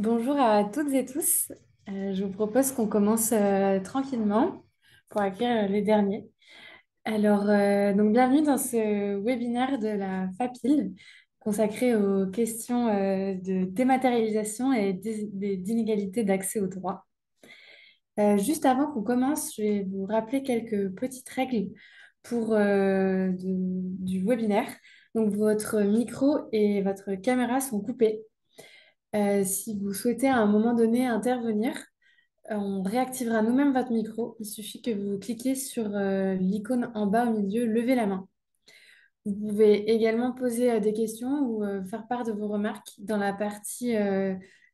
Bonjour à toutes et tous. Je vous propose qu'on commence tranquillement pour accueillir les derniers. Donc bienvenue dans ce webinaire de la FAPIL consacré aux questions de dématérialisation et d'inégalité d'accès au droit. Juste avant qu'on commence, je vais vous rappeler quelques petites règles du webinaire. Donc votre micro et votre caméra sont coupés. Si vous souhaitez à un moment donné intervenir, on réactivera nous-mêmes votre micro. Il suffit que vous cliquiez sur l'icône en bas au milieu, levez la main. Vous pouvez également poser des questions ou faire part de vos remarques dans la partie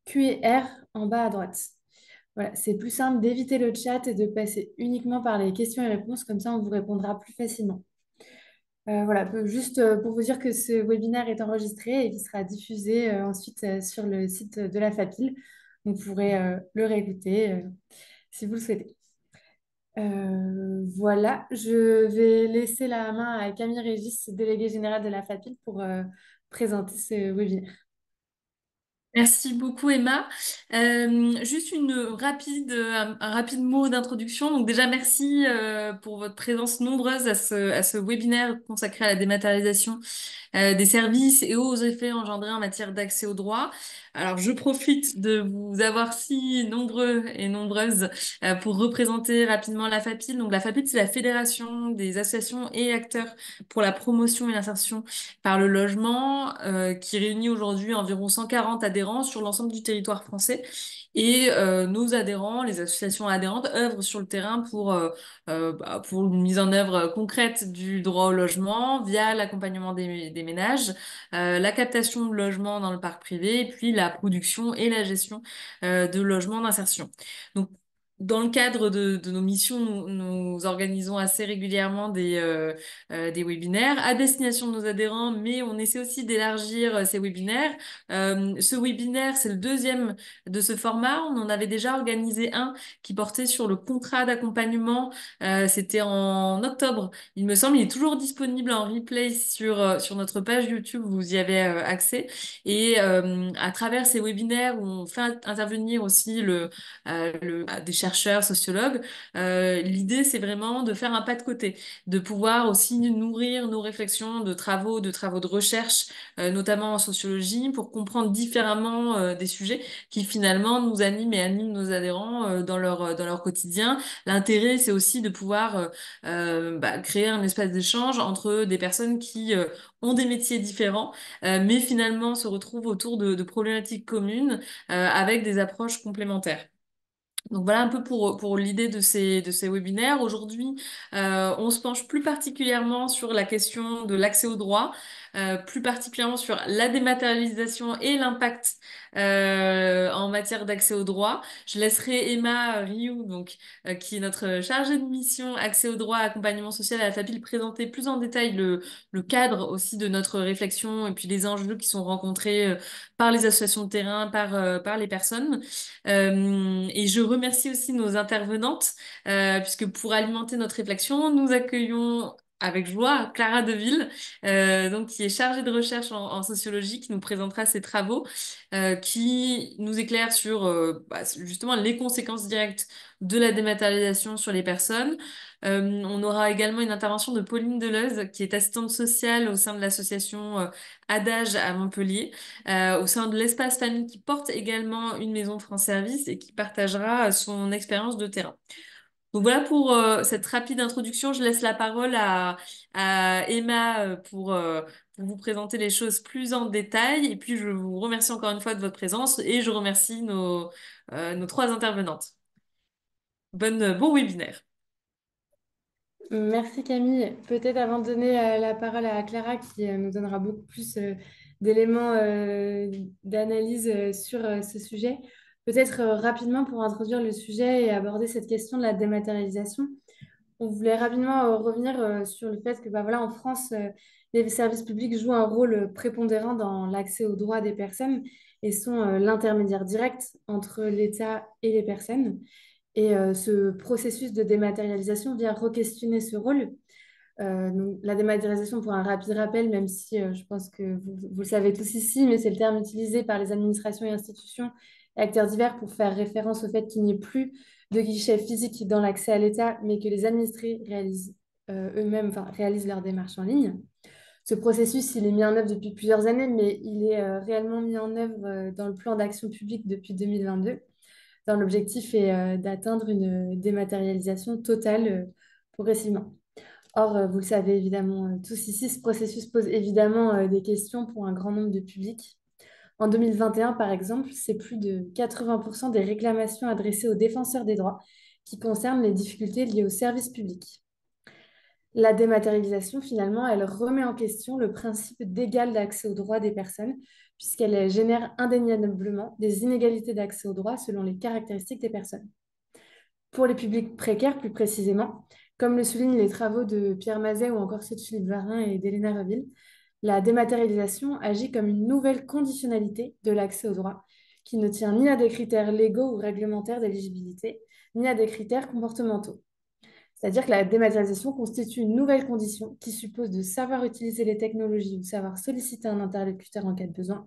Q&R en bas à droite. Voilà, c'est plus simple d'éviter le chat et de passer uniquement par les questions et réponses, comme ça on vous répondra plus facilement. Voilà, juste pour vous dire que ce webinaire est enregistré et qu'il sera diffusé ensuite sur le site de la FAPIL. Donc, vous pourrez le réécouter si vous le souhaitez. Voilà, je vais laisser la main à Camille Régis, déléguée générale de la FAPIL, pour présenter ce webinaire. Merci beaucoup Emma. Juste un rapide mot d'introduction. Donc déjà merci pour votre présence nombreuse à ce webinaire consacré à la dématérialisation des services et aux effets engendrés en matière d'accès au droit. Alors je profite de vous avoir si nombreux et nombreuses pour représenter rapidement la FAPIL. Donc la FAPIL, c'est la Fédération des associations et acteurs pour la promotion et l'insertion par le logement, qui réunit aujourd'hui environ 140 adhérents sur l'ensemble du territoire français. Et nos adhérents, les associations adhérentes, œuvrent sur le terrain pour une mise en œuvre concrète du droit au logement via l'accompagnement des ménages, la captation de logements dans le parc privé, et puis la production et la gestion de logements d'insertion. Donc, dans le cadre de nos missions, nous organisons assez régulièrement des webinaires à destination de nos adhérents, mais on essaie aussi d'élargir ces webinaires. Ce webinaire, c'est le deuxième de ce format. On en avait déjà organisé un qui portait sur le contrat d'accompagnement. C'était en octobre, il me semble. Il est toujours disponible en replay sur notre page YouTube. Vous y avez accès. Et à travers ces webinaires où on fait intervenir aussi des chercheurs, sociologues, l'idée, c'est vraiment de faire un pas de côté, de pouvoir aussi nourrir nos réflexions de travaux de recherche, notamment en sociologie, pour comprendre différemment des sujets qui finalement nous animent et animent nos adhérents dans leur quotidien. L'intérêt, c'est aussi de pouvoir créer un espace d'échange entre des personnes qui ont des métiers différents, mais finalement se retrouvent autour de problématiques communes avec des approches complémentaires. Donc voilà un peu pour l'idée de ces webinaires. Aujourd'hui, on se penche plus particulièrement sur la question de l'accès au droit, plus particulièrement sur la dématérialisation et l'impact en matière d'accès au droit. Je laisserai Emma Rioux, qui est notre chargée de mission accès au droit, accompagnement social à la FAPIL, présenter plus en détail le cadre aussi de notre réflexion et puis les enjeux qui sont rencontrés par les associations de terrain, par les personnes. Et je remercie aussi nos intervenantes, puisque pour alimenter notre réflexion, nous accueillons avec joie Clara Deville, qui est chargée de recherche en sociologie, qui nous présentera ses travaux, qui nous éclaire sur justement les conséquences directes de la dématérialisation sur les personnes. On aura également une intervention de Pauline Deleuze, qui est assistante sociale au sein de l'association Adage à Montpellier, au sein de l'espace famille qui porte également une maison France Service et qui partagera son expérience de terrain. Donc voilà pour cette rapide introduction. Je laisse la parole à Emma pour vous présenter les choses plus en détail. Et puis je vous remercie encore une fois de votre présence et je remercie nos trois intervenantes. Bon webinaire. Merci Camille. Peut-être avant de donner la parole à Clara qui nous donnera beaucoup plus d'éléments d'analyse sur ce sujet, peut-être rapidement pour introduire le sujet et aborder cette question de la dématérialisation. On voulait rapidement revenir sur le fait que bah, voilà, en France, les services publics jouent un rôle prépondérant dans l'accès aux droits des personnes et sont l'intermédiaire direct entre l'État et les personnes. Et ce processus de dématérialisation vient re-questionner ce rôle. Donc, la dématérialisation, pour un rapide rappel, même si je pense que vous le savez tous ici, mais c'est le terme utilisé par les administrations et institutions et acteurs divers pour faire référence au fait qu'il n'y ait plus de guichet physique dans l'accès à l'État, mais que les administrés réalisent eux-mêmes, enfin, réalisent leurs démarches en ligne. Ce processus, il est mis en œuvre depuis plusieurs années, mais il est réellement mis en œuvre dans le plan d'action publique depuis 2022, dont l'objectif est d'atteindre une dématérialisation totale progressivement. Or, vous le savez évidemment tous ici, ce processus pose évidemment des questions pour un grand nombre de publics. En 2021, par exemple, c'est plus de 80% des réclamations adressées aux défenseurs des droits qui concernent les difficultés liées au service public. La dématérialisation, finalement, elle remet en question le principe d'égal d'accès aux droits des personnes, puisqu'elle génère indéniablement des inégalités d'accès aux droits selon les caractéristiques des personnes. Pour les publics précaires, plus précisément, comme le soulignent les travaux de Pierre Mazet ou encore ceux de Philippe Varin et d'Héléna Reville, la dématérialisation agit comme une nouvelle conditionnalité de l'accès aux droits, qui ne tient ni à des critères légaux ou réglementaires d'éligibilité, ni à des critères comportementaux. C'est-à-dire que la dématérialisation constitue une nouvelle condition qui suppose de savoir utiliser les technologies ou savoir solliciter un interlocuteur en cas de besoin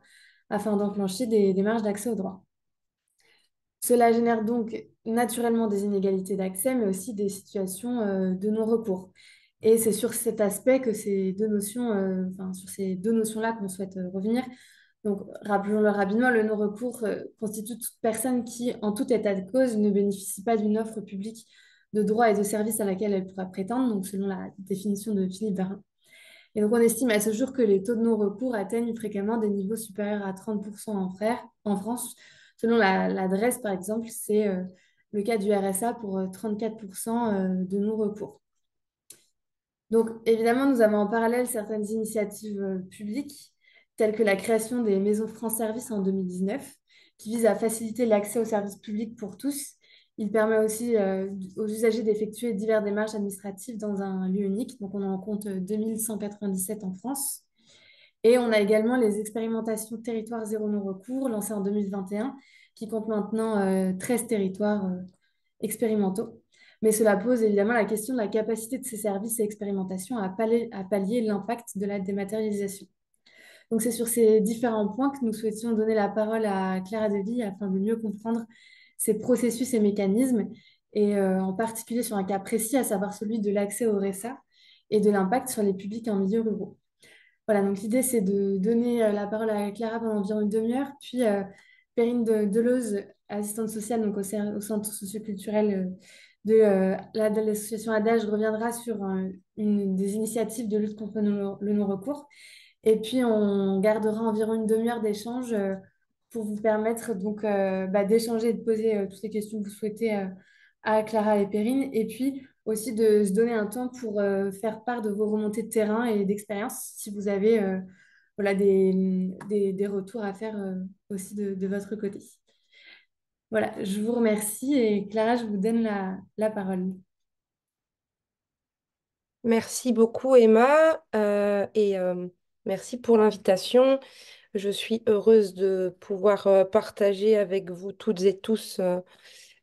afin d'enclencher des démarches d'accès aux droits. Cela génère donc naturellement des inégalités d'accès, mais aussi des situations de non-recours. Et c'est sur cet aspect que ces deux notions, enfin, sur ces deux notions-là qu'on souhaite revenir. Donc, rappelons-le rapidement, le non-recours constitue toute personne qui, en tout état de cause, ne bénéficie pas d'une offre publique de droits et de services à laquelle elle pourra prétendre, donc selon la définition de Philippe Varin. Et donc, on estime à ce jour que les taux de non-recours atteignent fréquemment des niveaux supérieurs à 30% en France. Selon l'adresse, par exemple, c'est le cas du RSA pour 34% de non-recours. Donc, évidemment, nous avons en parallèle certaines initiatives publiques, telles que la création des maisons France Service en 2019, qui visent à faciliter l'accès aux services publics pour tous. Il permet aussi aux usagers d'effectuer diverses démarches administratives dans un lieu unique. Donc, on en compte 2197 en France. Et on a également les expérimentations territoire zéro non-recours lancées en 2021, qui comptent maintenant 13 territoires expérimentaux. Mais cela pose évidemment la question de la capacité de ces services et expérimentations à pallier l'impact de la dématérialisation. Donc c'est sur ces différents points que nous souhaitions donner la parole à Clara Deville afin de mieux comprendre ces processus et mécanismes, et en particulier sur un cas précis, à savoir celui de l'accès au RSA et de l'impact sur les publics en milieu ruraux. Voilà, donc l'idée, c'est de donner la parole à Clara pendant environ une demi-heure, puis Perrine Deleuze, assistante sociale donc au centre socioculturel de l'association ADAGE, reviendra sur une des initiatives de lutte contre le non-recours. Et puis, on gardera environ une demi-heure d'échange pour vous permettre donc d'échanger et de poser toutes les questions que vous souhaitez à Clara et Perrine. Et puis aussi de se donner un temps pour faire part de vos remontées de terrain et d'expérience si vous avez voilà, des retours à faire aussi de votre côté. Voilà, je vous remercie et Clara, je vous donne la parole. Merci beaucoup, Emma, et merci pour l'invitation. Je suis heureuse de pouvoir partager avec vous toutes et tous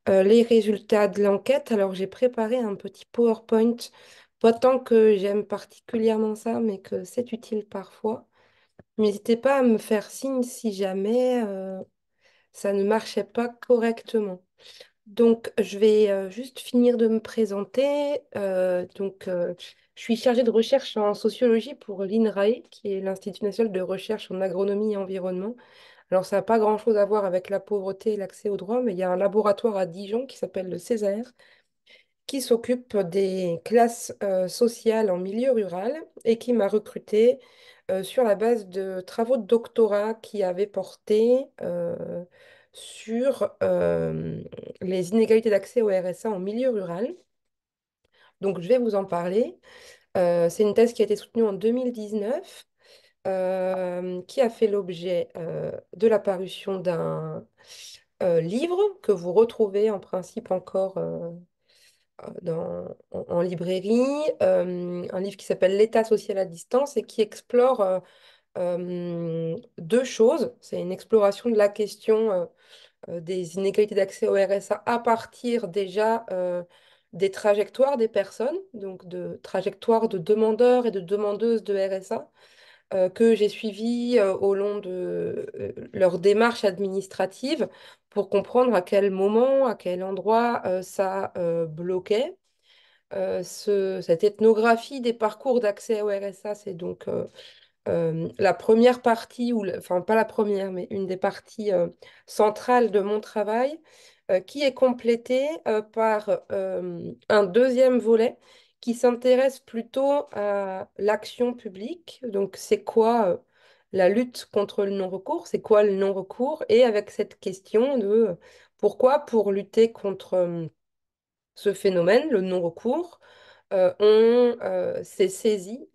les résultats de l'enquête. Alors, j'ai préparé un petit PowerPoint, pas tant que j'aime particulièrement ça, mais que c'est utile parfois. N'hésitez pas à me faire signe si jamais ça ne marchait pas correctement. Donc, je vais juste finir de me présenter. Je suis chargée de recherche en sociologie pour l'INRAE, qui est l'Institut national de recherche en agronomie et environnement. Alors, ça n'a pas grand-chose à voir avec la pauvreté et l'accès aux droits, mais il y a un laboratoire à Dijon qui s'appelle le Césaire, qui s'occupe des classes sociales en milieu rural et qui m'a recrutée sur la base de travaux de doctorat qui avaient porté sur les inégalités d'accès au RSA en milieu rural. Donc, je vais vous en parler. C'est une thèse qui a été soutenue en 2019, qui a fait l'objet de la parution d'un livre que vous retrouvez en principe encore en librairie, un livre qui s'appelle L'État social à distance et qui explore deux choses. C'est une exploration de la question des inégalités d'accès au RSA à partir déjà des trajectoires des personnes, donc de trajectoires de demandeurs et de demandeuses de RSA, que j'ai suivies au long de leur démarche administrative pour comprendre à quel moment, à quel endroit ça bloquait. Cette ethnographie des parcours d'accès au RSA, c'est donc la première partie, enfin pas la première, mais une des parties centrales de mon travail, qui est complétée par un deuxième volet qui s'intéresse plutôt à l'action publique. Donc c'est quoi la lutte contre le non-recours? C'est quoi le non-recours? Et avec cette question de pourquoi pour lutter contre ce phénomène, le non-recours, on s'est saisi,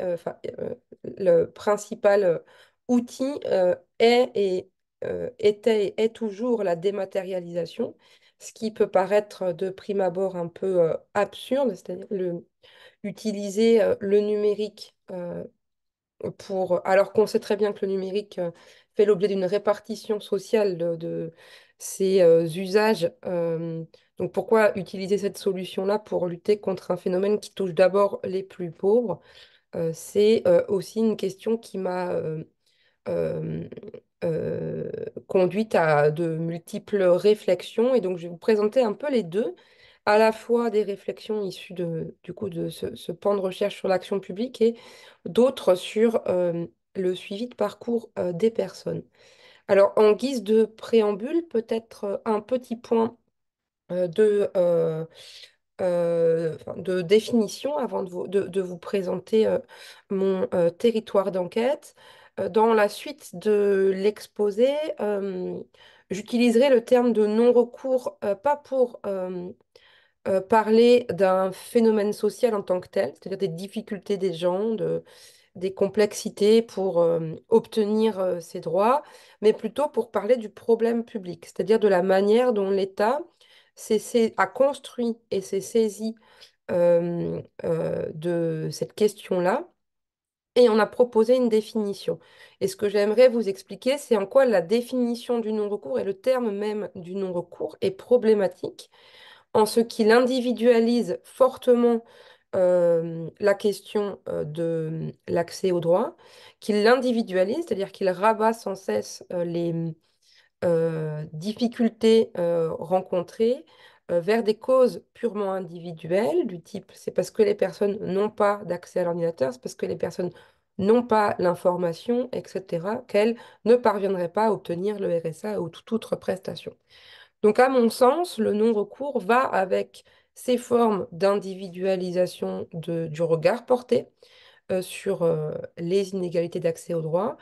le principal outil était et est toujours la dématérialisation, ce qui peut paraître de prime abord un peu absurde, c'est-à-dire utiliser le numérique alors qu'on sait très bien que le numérique fait l'objet d'une répartition sociale de ses usages. Donc pourquoi utiliser cette solution-là pour lutter contre un phénomène qui touche d'abord les plus pauvres? C'est aussi une question qui m'a euh, euh, conduite à de multiples réflexions. Et donc, je vais vous présenter un peu les deux, à la fois des réflexions issues du coup, de ce pan de recherche sur l'action publique et d'autres sur le suivi de parcours des personnes. Alors, en guise de préambule, peut-être un petit point enfin, de définition avant de vous présenter mon territoire d'enquête. Dans la suite de l'exposé, j'utiliserai le terme de non-recours, pas pour parler d'un phénomène social en tant que tel, c'est-à-dire des difficultés des gens, des complexités pour obtenir ces droits, mais plutôt pour parler du problème public, c'est-à-dire de la manière dont l'État a construit et s'est saisi de cette question-là. Et on a proposé une définition. Et ce que j'aimerais vous expliquer, c'est en quoi la définition du non-recours et le terme même du non-recours est problématique en ce qu'il individualise fortement la question de l'accès au droit, qu'il l'individualise, c'est-à-dire qu'il rabat sans cesse les difficultés rencontrées vers des causes purement individuelles, du type c'est parce que les personnes n'ont pas d'accès à l'ordinateur, c'est parce que les personnes n'ont pas l'information, etc., qu'elles ne parviendraient pas à obtenir le RSA ou toute autre prestation. Donc, à mon sens, le non-recours va avec ces formes d'individualisation du regard porté sur les inégalités d'accès au droit.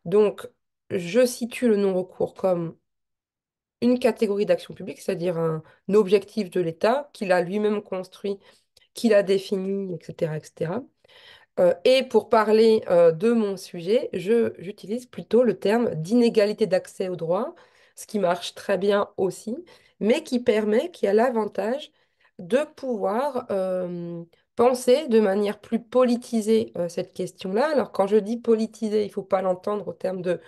Donc, je situe le non-recours comme une catégorie d'action publique, c'est-à-dire un objectif de l'État qu'il a lui-même construit, qu'il a défini, etc., etc. Et pour parler de mon sujet, j'utilise plutôt le terme d'inégalité d'accès au droit, ce qui marche très bien aussi, mais qui a l'avantage de pouvoir penser de manière plus politisée cette question-là. Alors quand je dis politisée, il ne faut pas l'entendre au terme de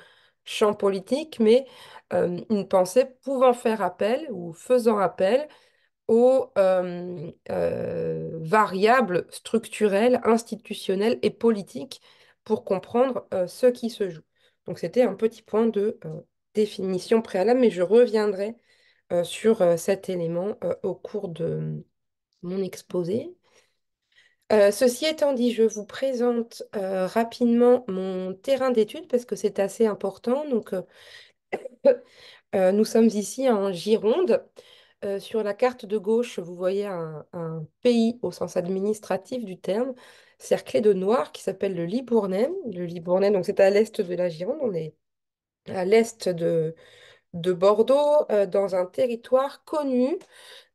champ politique, mais une pensée pouvant faire appel ou faisant appel aux variables structurelles, institutionnelles et politiques pour comprendre ce qui se joue. Donc c'était un petit point de définition préalable, mais je reviendrai sur cet élément au cours de mon exposé. Ceci étant dit, je vous présente rapidement mon terrain d'étude parce que c'est assez important. Donc, nous sommes ici en Gironde. Sur la carte de gauche, vous voyez un pays au sens administratif du terme, cerclé de noir, qui s'appelle le Libournais. Le Libournais, donc c'est à l'est de la Gironde, on est à l'est de Bordeaux, dans un territoire connu,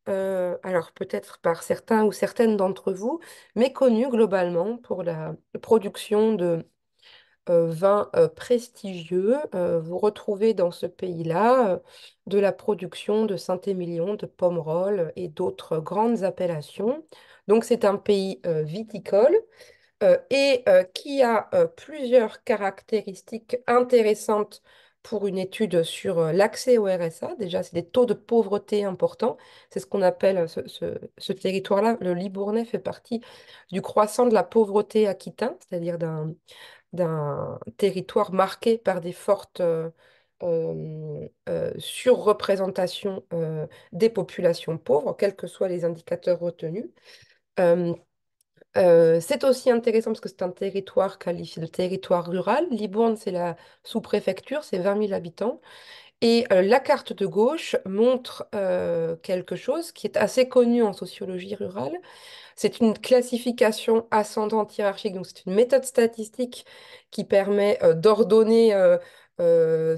alors peut-être par certains ou certaines d'entre vous, mais connu globalement pour la production de vins prestigieux. Vous retrouvez dans ce pays-là de la production de Saint-Émilion, de Pomerol et d'autres grandes appellations. Donc c'est un pays viticole et qui a plusieurs caractéristiques intéressantes pour une étude sur l'accès au RSA. Déjà, c'est des taux de pauvreté importants. C'est ce qu'on appelle ce territoire-là. Le Libournais fait partie du croissant de la pauvreté aquitain, c'est-à-dire d'un territoire marqué par des fortes surreprésentations des populations pauvres, quels que soient les indicateurs retenus. Euh, c'est aussi intéressant parce que c'est un territoire qualifié de territoire rural. Libourne, c'est la sous-préfecture, c'est 20 000 habitants. Et la carte de gauche montre quelque chose qui est assez connu en sociologie rurale. C'est une classification ascendante hiérarchique, donc c'est une méthode statistique qui permet d'ordonner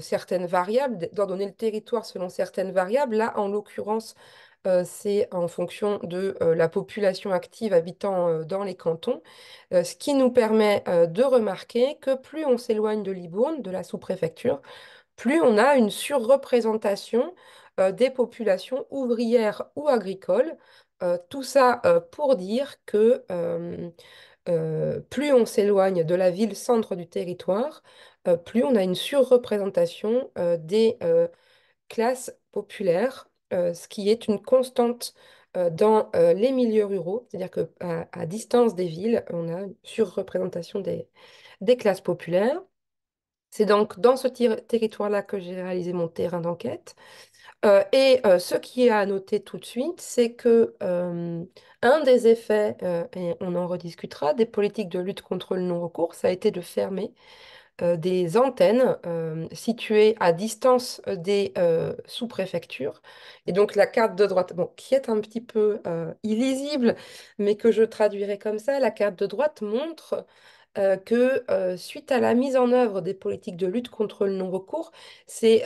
certaines variables, d'ordonner le territoire selon certaines variables. Là, en l'occurrence, c'est en fonction de la population active habitant dans les cantons, ce qui nous permet de remarquer que plus on s'éloigne de Libourne, de la sous-préfecture, plus on a une surreprésentation des populations ouvrières ou agricoles. Tout ça pour dire que plus on s'éloigne de la ville-centre du territoire, plus on a une surreprésentation des classes populaires, ce qui est une constante dans les milieux ruraux, c'est-à-dire à distance des villes, on a une surreprésentation des classes populaires. C'est donc dans ce territoire-là que j'ai réalisé mon terrain d'enquête. Ce qui est à noter tout de suite, c'est que un des effets, et on en rediscutera, des politiques de lutte contre le non-recours, ça a été de fermer des antennes situées à distance des sous-préfectures. Et donc la carte de droite, bon, qui est un petit peu illisible, mais que je traduirai comme ça, la carte de droite montre que suite à la mise en œuvre des politiques de lutte contre le non-recours, c'est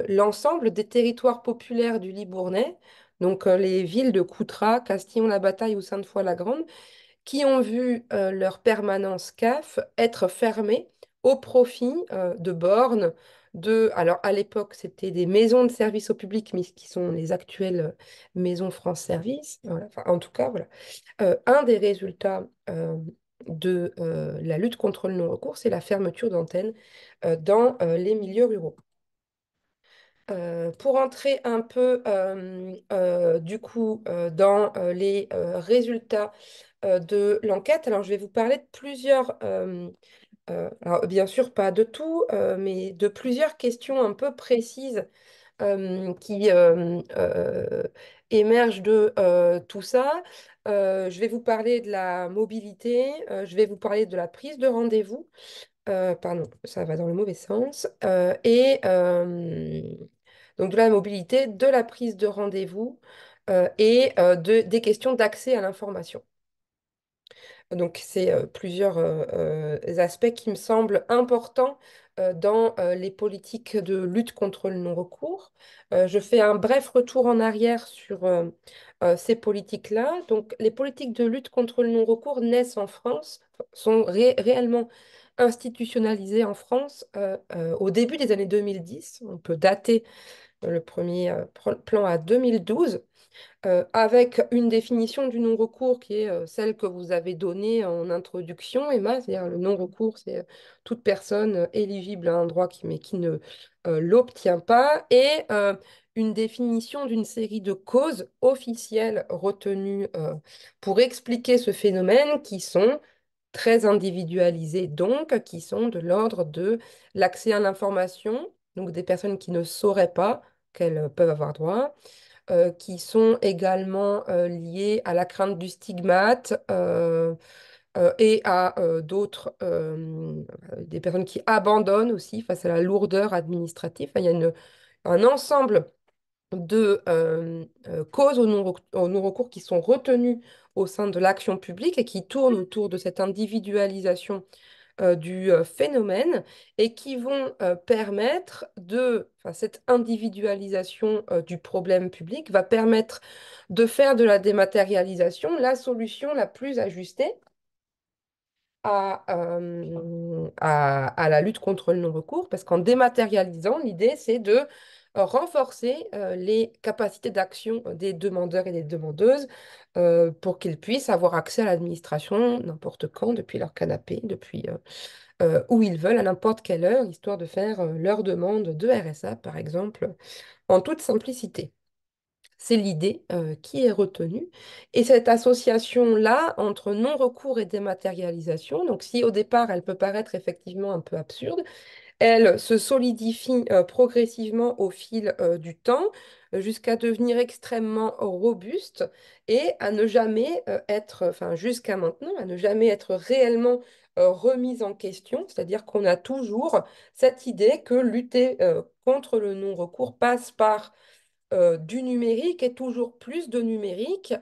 l'ensemble des territoires populaires du Libournais, donc les villes de Coutras, Castillon-la-Bataille ou Sainte-Foy-la-Grande, qui ont vu leur permanence CAF être fermée au profit de bornes, alors à l'époque c'était des maisons de service au public, mais qui sont les actuelles maisons France Service. Voilà. Enfin, en tout cas, voilà. Un des résultats de la lutte contre le non-recours, c'est la fermeture d'antennes dans les milieux ruraux. Pour entrer un peu du coup dans les résultats de l'enquête, alors je vais vous parler de plusieurs, alors bien sûr pas de tout, mais de plusieurs questions un peu précises qui émergent de tout ça. Je vais vous parler de la mobilité, je vais vous parler de la prise de rendez-vous. Pardon, ça va dans le mauvais sens. Donc de la mobilité, de la prise de rendez-vous des questions d'accès à l'information. Donc, c'est plusieurs aspects qui me semblent importants dans les politiques de lutte contre le non-recours. Je fais un bref retour en arrière sur ces politiques-là. Donc, les politiques de lutte contre le non-recours naissent en France, sont réellement institutionnalisées en France au début des années 2010. On peut dater le premier plan à 2012 avec une définition du non-recours qui est celle que vous avez donnée en introduction, Emma, c'est-à-dire le non-recours, c'est toute personne éligible à un droit mais qui ne l'obtient pas, et une définition d'une série de causes officielles retenues pour expliquer ce phénomène qui sont très individualisées, donc qui sont de l'ordre de l'accès à l'information, donc des personnes qui ne sauraient pas qu'elles peuvent avoir droit, qui sont également liées à la crainte du stigmate et à d'autres, des personnes qui abandonnent aussi face à la lourdeur administrative. Enfin, il y a un ensemble de causes au non-recours qui sont retenues au sein de l'action publique et qui tournent autour de cette individualisation du phénomène et qui vont permettre enfin, cette individualisation du problème public va permettre de faire de la dématérialisation la solution la plus ajustée à la lutte contre le non-recours, parce qu'en dématérialisant, l'idée, c'est de renforcer les capacités d'action des demandeurs et des demandeuses pour qu'ils puissent avoir accès à l'administration n'importe quand, depuis leur canapé, depuis où ils veulent, à n'importe quelle heure, histoire de faire leur demande de RSA, par exemple, en toute simplicité. C'est l'idée qui est retenue. Et cette association-là entre non-recours et dématérialisation, donc si au départ elle peut paraître effectivement un peu absurde, elle se solidifie progressivement au fil du temps jusqu'à devenir extrêmement robuste et à ne jamais être, enfin jusqu'à maintenant, à ne jamais être réellement remise en question. C'est-à-dire qu'on a toujours cette idée que lutter contre le non-recours passe par du numérique et toujours plus de numérique.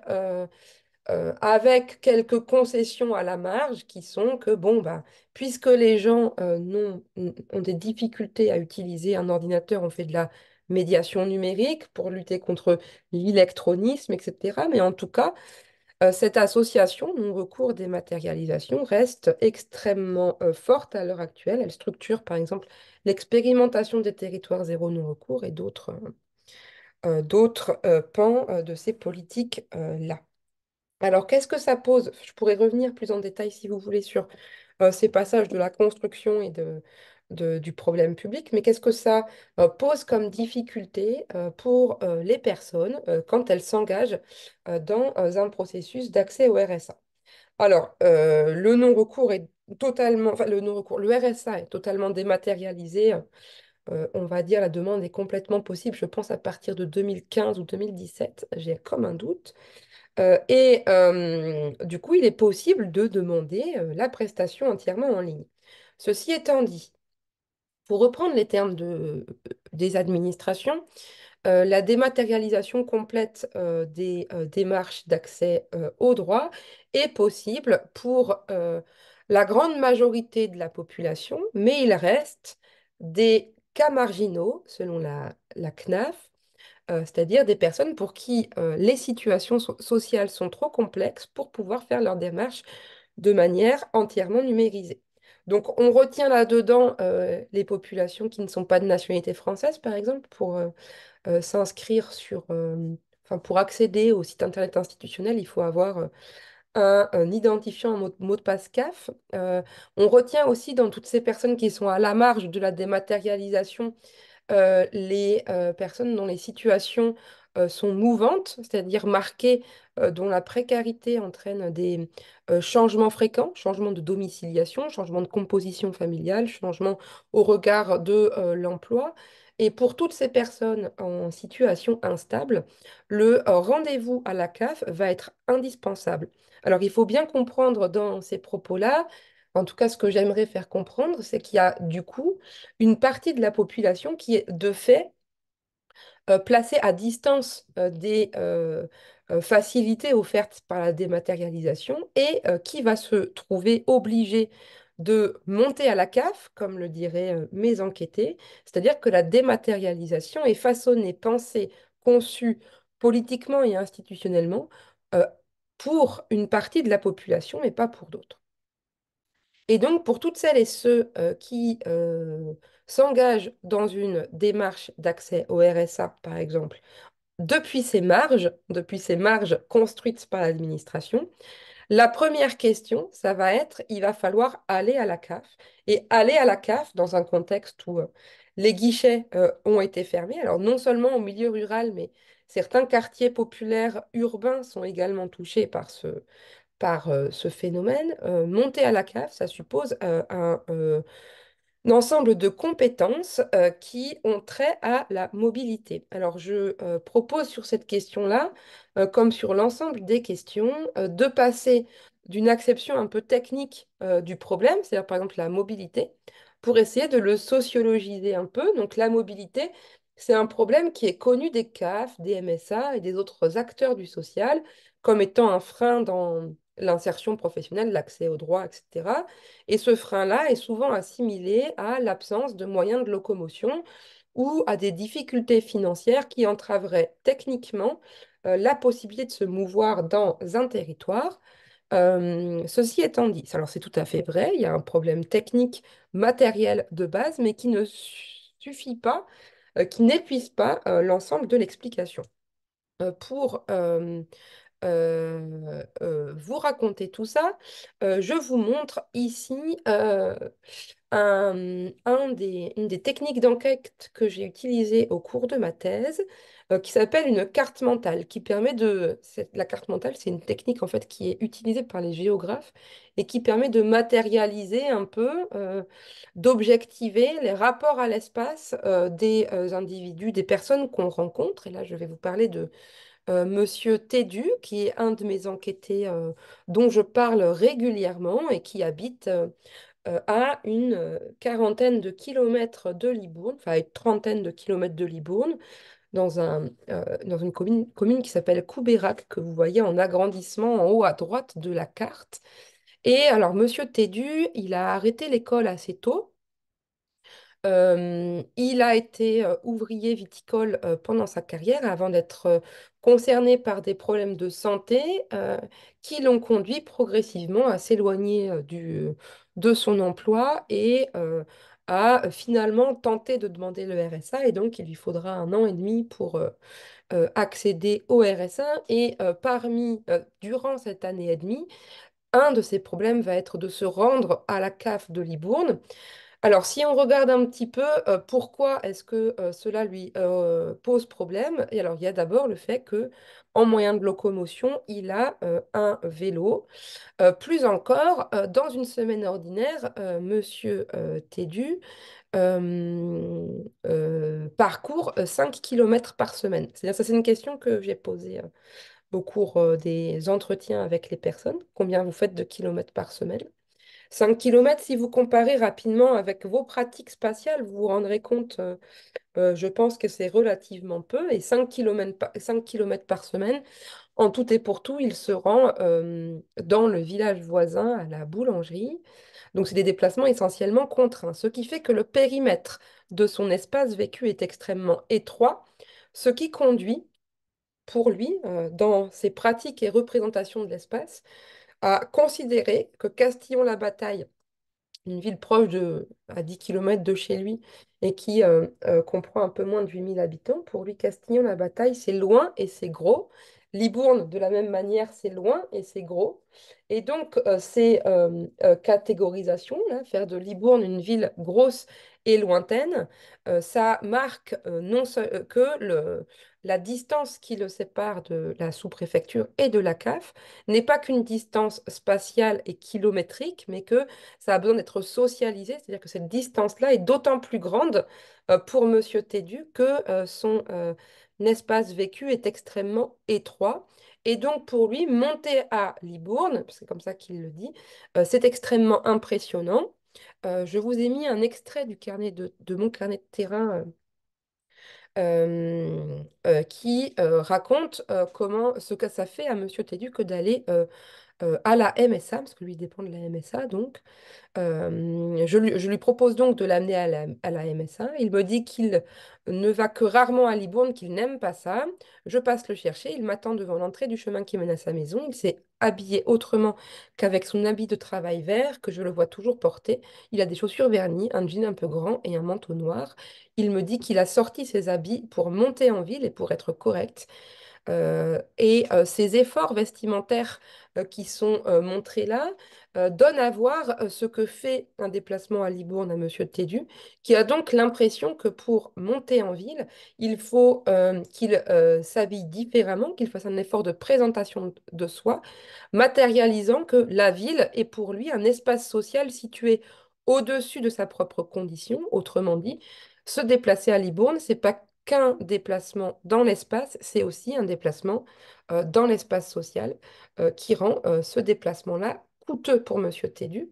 Avec quelques concessions à la marge qui sont que, bon, bah, puisque les gens ont des difficultés à utiliser un ordinateur, on fait de la médiation numérique pour lutter contre l'électronisme, etc. Mais en tout cas, cette association non-recours dématérialisation reste extrêmement forte à l'heure actuelle. Elle structure, par exemple, l'expérimentation des territoires zéro non-recours et d'autres pans de ces politiques-là. Alors, qu'est-ce que ça pose? Je pourrais revenir plus en détail si vous voulez sur ces passages de la construction et du problème public, mais qu'est-ce que ça pose comme difficulté pour les personnes quand elles s'engagent dans un processus d'accès au RSA? Alors, le non-recours est totalement, enfin, le non-recours, le RSA est totalement dématérialisé. On va dire la demande est complètement possible, je pense, à partir de 2015 ou 2017. J'ai comme un doute. Du coup, il est possible de demander la prestation entièrement en ligne. Ceci étant dit, pour reprendre les termes des administrations, la dématérialisation complète des démarches d'accès au droit est possible pour la grande majorité de la population, mais il reste des cas marginaux, selon la CNAF, c'est-à-dire des personnes pour qui les situations sociales sont trop complexes pour pouvoir faire leur démarche de manière entièrement numérisée. Donc, on retient là-dedans les populations qui ne sont pas de nationalité française, par exemple, pour s'inscrire enfin, pour accéder au site internet institutionnel, il faut avoir un identifiant, un mot de passe CAF. On retient aussi dans toutes ces personnes qui sont à la marge de la dématérialisation les personnes dont les situations sont mouvantes, c'est-à-dire marquées, dont la précarité entraîne des changements fréquents, changements de domiciliation, changements de composition familiale, changements au regard de l'emploi. Et pour toutes ces personnes en situation instable, le rendez-vous à la CAF va être indispensable. Alors, il faut bien comprendre dans ces propos-là, en tout cas, ce que j'aimerais faire comprendre, c'est qu'il y a du coup une partie de la population qui est de fait placée à distance des facilités offertes par la dématérialisation et qui va se trouver obligée de monter à la CAF, comme le diraient mes enquêtés, c'est-à-dire que la dématérialisation est façonnée, pensée, conçue politiquement et institutionnellement euh, pour une partie de la population, mais pas pour d'autres. Et donc, pour toutes celles et ceux qui s'engagent dans une démarche d'accès au RSA, par exemple, depuis ces marges construites par l'administration, la première question, ça va être, il va falloir aller à la CAF. Et aller à la CAF dans un contexte où les guichets ont été fermés, alors non seulement au milieu rural, mais certains quartiers populaires urbains sont également touchés par ce phénomène. Monter à la CAF, ça suppose un ensemble de compétences qui ont trait à la mobilité. Alors, je propose sur cette question-là, comme sur l'ensemble des questions, de passer d'une acception un peu technique du problème, c'est-à-dire par exemple la mobilité, pour essayer de le sociologiser un peu. Donc, la mobilité, c'est un problème qui est connu des CAF, des MSA et des autres acteurs du social comme étant un frein dans l'insertion professionnelle, l'accès aux droits, etc. Et ce frein-là est souvent assimilé à l'absence de moyens de locomotion ou à des difficultés financières qui entraveraient techniquement la possibilité de se mouvoir dans un territoire. Ceci étant dit, alors c'est tout à fait vrai, il y a un problème technique, matériel de base, mais qui ne suffit pas, qui n'épuise pas l'ensemble de l'explication. Pour vous raconter tout ça, je vous montre ici une des techniques d'enquête que j'ai utilisées au cours de ma thèse. qui s'appelle une carte mentale, qui permet la carte mentale, c'est une technique en fait qui est utilisée par les géographes et qui permet de matérialiser un peu, d'objectiver les rapports à l'espace des individus, des personnes qu'on rencontre. Et là, je vais vous parler de Monsieur Tédu, qui est un de mes enquêtés dont je parle régulièrement et qui habite à une quarantaine de kilomètres de Libourne, enfin une trentaine de kilomètres de Libourne, dans une commune qui s'appelle Coubérac, que vous voyez en agrandissement en haut à droite de la carte. Et alors, Monsieur Tédu, il a arrêté l'école assez tôt. Il a été ouvrier viticole pendant sa carrière avant d'être concerné par des problèmes de santé qui l'ont conduit progressivement à s'éloigner de son emploi et à finalement tenter de demander le RSA. Et donc, il lui faudra 1 an et demi pour accéder au RSA. Et durant cette année et demie, un de ses problèmes va être de se rendre à la CAF de Libourne. Alors, si on regarde un petit peu pourquoi est-ce que cela lui pose problème, et alors il y a d'abord le fait que en moyen de locomotion, il a un vélo. Plus encore, dans une semaine ordinaire, Monsieur Tédu parcourt 5 kilomètres par semaine. C'est-à-dire, ça, c'est une question que j'ai posée au cours des entretiens avec les personnes. Combien vous faites de kilomètres par semaine? 5 kilomètres, si vous comparez rapidement avec vos pratiques spatiales, vous vous rendrez compte, je pense que c'est relativement peu. Et 5 kilomètres par semaine, en tout et pour tout, il se rend dans le village voisin à la boulangerie. Donc, c'est des déplacements essentiellement contraints, ce qui fait que le périmètre de son espace vécu est extrêmement étroit, ce qui conduit, pour lui, dans ses pratiques et représentations de l'espace, à considérer que Castillon-la-Bataille, une ville à 10 kilomètres de chez lui et qui comprend un peu moins de 8 000 habitants. Pour lui, Castignan-la-Bataille, c'est loin et c'est gros. Libourne, de la même manière, c'est loin et c'est gros. Et donc, ces catégorisations, là, faire de Libourne une ville grosse et lointaine, ça marque non que la distance qui le sépare de la sous-préfecture et de la CAF n'est pas qu'une distance spatiale et kilométrique, mais que ça a besoin d'être socialisé, c'est-à-dire que cette distance-là est d'autant plus grande pour Monsieur Tédu que son espace vécu est extrêmement étroit. Et donc pour lui, monter à Libourne, parce que c'est comme ça qu'il le dit, c'est extrêmement impressionnant. Je vous ai mis un extrait de mon carnet de terrain qui raconte ce que ça fait à Monsieur Tédu que d'aller à la MSA, parce que lui il dépend de la MSA, donc. Je lui propose donc de l'amener à la MSA. Il me dit qu'il ne va que rarement à Libourne, qu'il n'aime pas ça. Je passe le chercher. Il m'attend devant l'entrée du chemin qui mène à sa maison. Il s'est habillé autrement qu'avec son habit de travail vert, que je le vois toujours porter. Il a des chaussures vernies, un jean un peu grand et un manteau noir. Il me dit qu'il a sorti ses habits pour monter en ville et pour être correct. Et ces efforts vestimentaires qui sont montrés là donnent à voir ce que fait un déplacement à Libourne à Monsieur Tédu, qui a donc l'impression que pour monter en ville, il faut qu'il s'habille différemment, qu'il fasse un effort de présentation de soi, matérialisant que la ville est pour lui un espace social situé au-dessus de sa propre condition. Autrement dit, se déplacer à Libourne, c'est pas qu'un déplacement dans l'espace, c'est aussi un déplacement dans l'espace social qui rend ce déplacement-là coûteux pour Monsieur Tédu.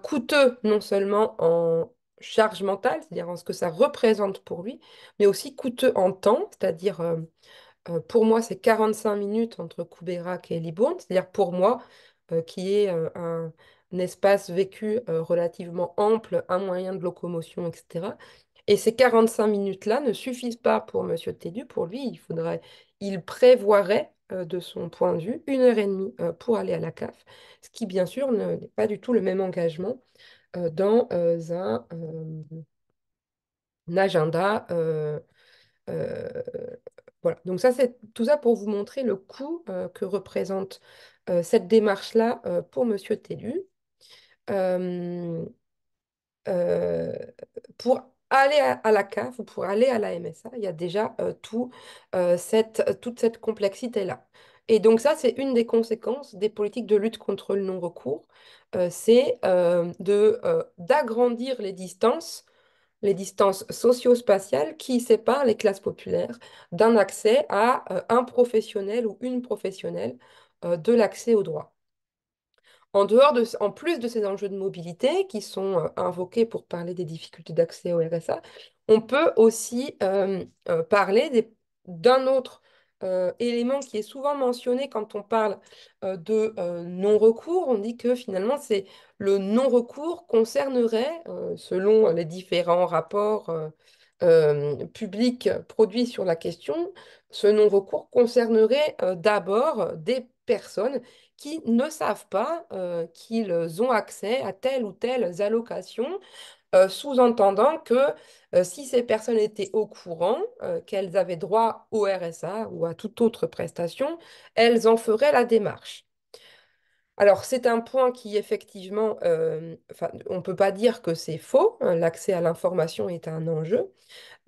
Coûteux non seulement en charge mentale, c'est-à-dire en ce que ça représente pour lui, mais aussi coûteux en temps, c'est-à-dire pour moi c'est 45 minutes entre Coubérac et Libourne, c'est-à-dire pour moi qui est un espace vécu relativement ample, un moyen de locomotion, etc. Et ces 45 minutes-là ne suffisent pas pour Monsieur Tédu. Pour lui, il prévoirait, de son point de vue, 1 heure et demie pour aller à la CAF, ce qui, bien sûr, n'est pas du tout le même engagement dans un agenda. Euh, voilà. Donc ça, c'est tout ça pour vous montrer le coût que représente cette démarche-là pour Monsieur Tédu. Euh, euh, pour aller à la CAF ou pour aller à la MSA, il y a déjà toute cette complexité-là. Et donc ça, c'est une des conséquences des politiques de lutte contre le non-recours, c'est d'agrandir les distances socio-spatiales qui séparent les classes populaires d'un accès à un professionnel ou une professionnelle de l'accès au droit. En plus de ces enjeux de mobilité qui sont invoqués pour parler des difficultés d'accès au RSA, on peut aussi parler d'un autre élément qui est souvent mentionné quand on parle de non-recours. On dit que finalement, le non-recours concernerait, selon les différents rapports publics produits sur la question, ce non-recours concernerait d'abord des personnes qui ne savent pas qu'ils ont accès à telle ou telle allocation, sous-entendant que si ces personnes étaient au courant qu'elles avaient droit au RSA ou à toute autre prestation, elles en feraient la démarche. Alors, c'est un point qui, effectivement, enfin, on ne peut pas dire que c'est faux, hein. L'accès à l'information est un enjeu.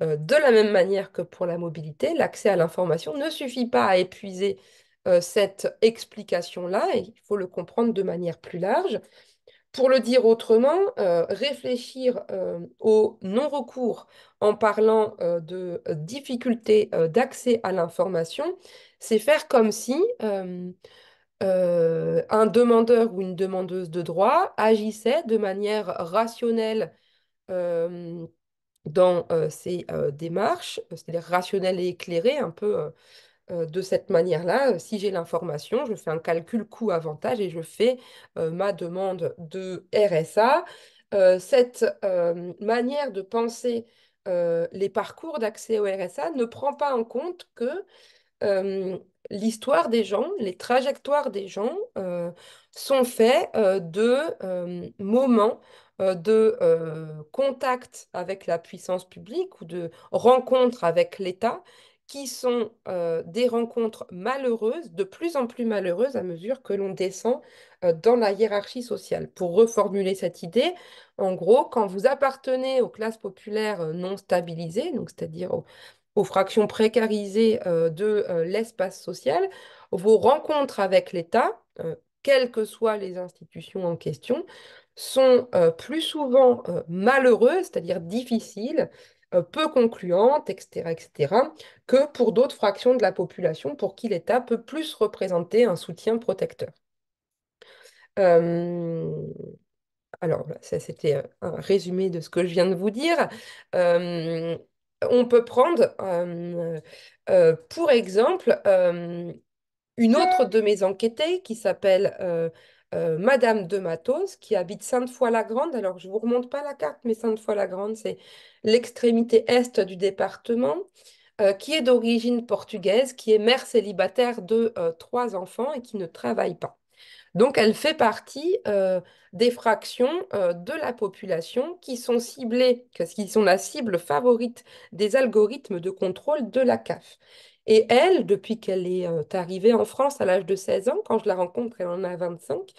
De la même manière que pour la mobilité, l'accès à l'information ne suffit pas à épuiser cette explication-là, et il faut le comprendre de manière plus large. Pour le dire autrement, réfléchir au non-recours en parlant de difficultés d'accès à l'information, c'est faire comme si un demandeur ou une demandeuse de droit agissait de manière rationnelle euh, dans ces démarches, c'est-à-dire rationnelles et éclairées, un peu de cette manière-là. Si j'ai l'information, je fais un calcul coût-avantage et je fais ma demande de RSA. Cette manière de penser les parcours d'accès au RSA ne prend pas en compte que euh, l'histoire des gens, les trajectoires des gens sont faits de moments de contact avec la puissance publique ou de rencontres avec l'État qui sont des rencontres malheureuses, de plus en plus malheureuses à mesure que l'on descend dans la hiérarchie sociale. Pour reformuler cette idée, en gros, quand vous appartenez aux classes populaires non stabilisées, donc c'est-à-dire aux fractions précarisées de l'espace social, vos rencontres avec l'État, quelles que soient les institutions en question, sont plus souvent malheureuses, c'est-à-dire difficiles, peu concluantes, etc., etc., que pour d'autres fractions de la population pour qui l'État peut plus représenter un soutien protecteur. Euh, alors, ça, c'était un résumé de ce que je viens de vous dire. Euh, on peut prendre, pour exemple, une autre de mes enquêtées qui s'appelle Madame de Matos, qui habite Sainte-Foy-la-Grande. Alors, je ne vous remonte pas la carte, mais Sainte-Foy-la-Grande, c'est l'extrémité est du département, qui est d'origine portugaise, qui est mère célibataire de trois enfants et qui ne travaille pas. Donc, elle fait partie des fractions de la population qui sont ciblées, qui sont la cible favorite des algorithmes de contrôle de la CAF. Et elle, depuis qu'elle est arrivée en France à l'âge de 16 ans, quand je la rencontre, elle en a 25,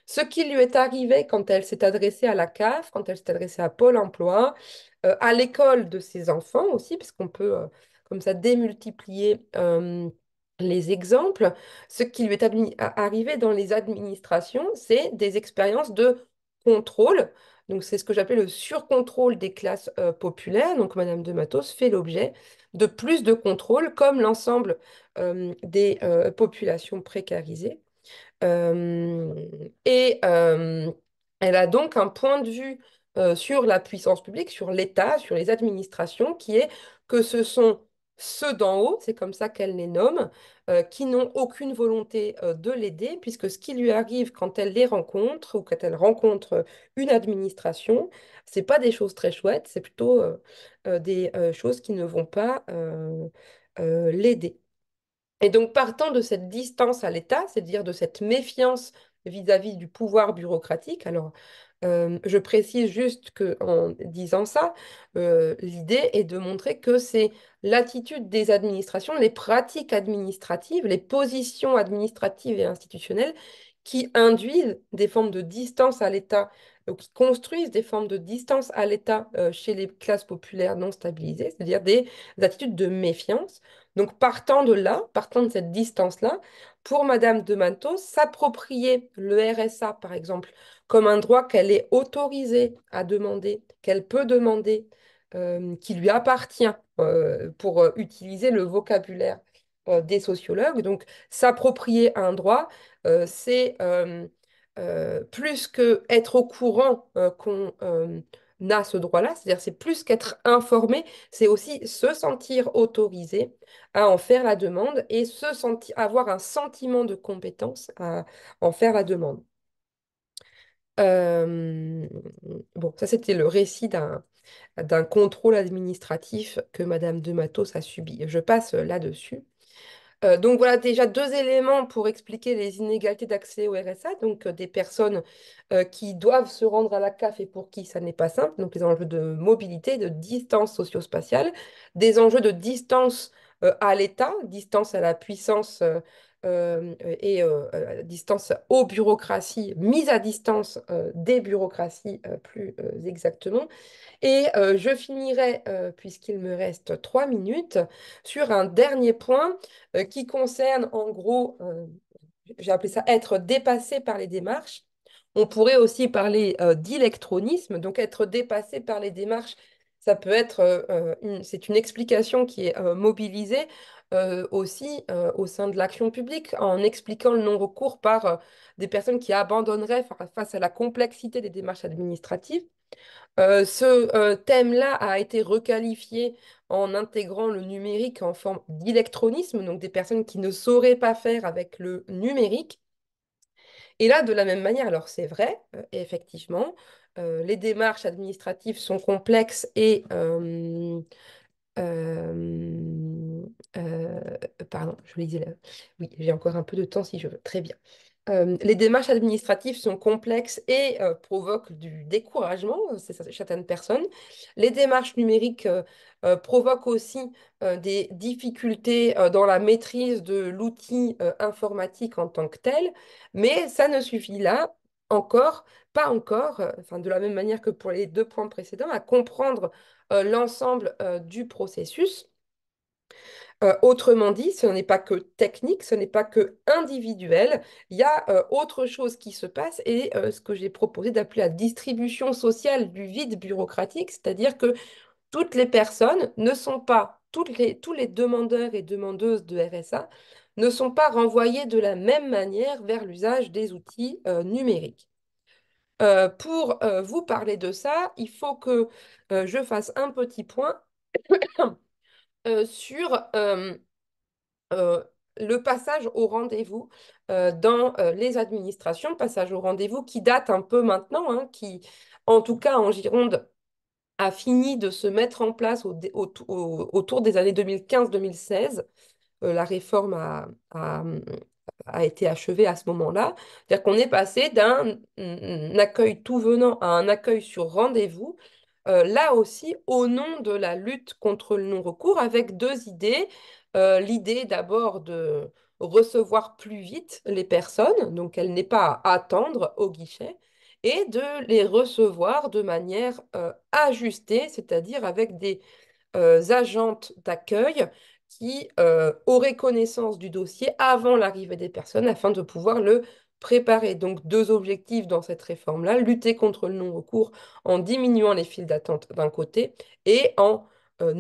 ce qui lui est arrivé quand elle s'est adressée à la CAF, quand elle s'est adressée à Pôle emploi, à l'école de ses enfants aussi, parce qu'on peut comme ça démultiplier les exemples. Ce qui lui est arrivé dans les administrations, c'est des expériences de contrôle. Donc, c'est ce que j'appelle le surcontrôle des classes populaires. Donc, Madame de Matos fait l'objet de plus de contrôle, comme l'ensemble des populations précarisées. Euh, et elle a donc un point de vue sur la puissance publique, sur l'État, sur les administrations, qui est que ce sont ceux d'en haut, c'est comme ça qu'elle les nomme, qui n'ont aucune volonté de l'aider, puisque ce qui lui arrive quand elle les rencontre ou quand elle rencontre une administration, c'est pas des choses très chouettes, c'est plutôt des choses qui ne vont pas l'aider. Et donc, partant de cette distance à l'État, c'est-à-dire de cette méfiance vis-à-vis du pouvoir bureaucratique, alors je précise juste qu'en disant ça, l'idée est de montrer que c'est l'attitude des administrations, les pratiques administratives, les positions administratives et institutionnelles qui induisent des formes de distance à l'État, ou qui construisent des formes de distance à l'État chez les classes populaires non stabilisées, c'est-à-dire des attitudes de méfiance. Donc, partant de là, partant de cette distance-là, pour Madame de Manteau, s'approprier le RSA, par exemple, comme un droit qu'elle est autorisée à demander, qu'elle peut demander, qui lui appartient, pour utiliser le vocabulaire des sociologues. Donc, s'approprier un droit, c'est plus que être au courant qu'on a ce droit-là, c'est-à-dire c'est plus qu'être informé, c'est aussi se sentir autorisé à en faire la demande et se sentir, avoir un sentiment de compétence à en faire la demande. Euh, bon, ça c'était le récit d'un contrôle administratif que Madame de Matos a subi. Je passe là-dessus. Donc voilà déjà deux éléments pour expliquer les inégalités d'accès au RSA. Donc des personnes qui doivent se rendre à la CAF et pour qui ça n'est pas simple. Donc les enjeux de mobilité, de distance socio-spatiale, des enjeux de distance à l'État, distance à la puissance distance aux bureaucraties, mise à distance des bureaucraties plus exactement. Et je finirai, puisqu'il me reste 3 minutes, sur un dernier point qui concerne en gros, j'ai appelé ça être dépassé par les démarches. On pourrait aussi parler d'électronisme, donc être dépassé par les démarches, ça peut être, c'est une explication qui est mobilisée aussi au sein de l'action publique en expliquant le non-recours par des personnes qui abandonneraient face à la complexité des démarches administratives. Ce thème-là a été requalifié en intégrant le numérique en forme d'électronisme, donc des personnes qui ne sauraient pas faire avec le numérique. Et là, de la même manière, alors c'est vrai, effectivement, les démarches administratives sont complexes et euh, euh, pardon, je lisais là. Oui, j'ai encore un peu de temps si je veux. Très bien. Les démarches administratives sont complexes et provoquent du découragement chez certaines personnes. Les démarches numériques provoquent aussi des difficultés dans la maîtrise de l'outil informatique en tant que tel, mais ça ne suffit là encore, pas encore, enfin, de la même manière que pour les deux points précédents, à comprendre l'ensemble du processus. Autrement dit, ce n'est pas que technique, ce n'est pas que individuel, il y a autre chose qui se passe et ce que j'ai proposé d'appeler la distribution sociale du vide bureaucratique, c'est-à-dire que toutes les personnes ne sont pas, tous les demandeurs et demandeuses de RSA ne sont pas renvoyés de la même manière vers l'usage des outils numériques. Pour vous parler de ça, il faut que je fasse un petit point sur euh, le passage au rendez-vous dans les administrations, passage au rendez-vous qui date un peu maintenant, hein, qui, en tout cas en Gironde, a fini de se mettre en place autour des années 2015-2016. La réforme a été achevée à ce moment-là. C'est-à-dire qu'on est passé d'un accueil tout venant à un accueil sur rendez-vous, là aussi au nom de la lutte contre le non-recours, avec deux idées. L'idée d'abord de recevoir plus vite les personnes, donc elles n'est pas à attendre au guichet, et de les recevoir de manière ajustée, c'est-à-dire avec des agentes d'accueil qui auraient connaissance du dossier avant l'arrivée des personnes afin de pouvoir le préparer. Donc, deux objectifs dans cette réforme-là, lutter contre le non-recours en diminuant les files d'attente d'un côté et en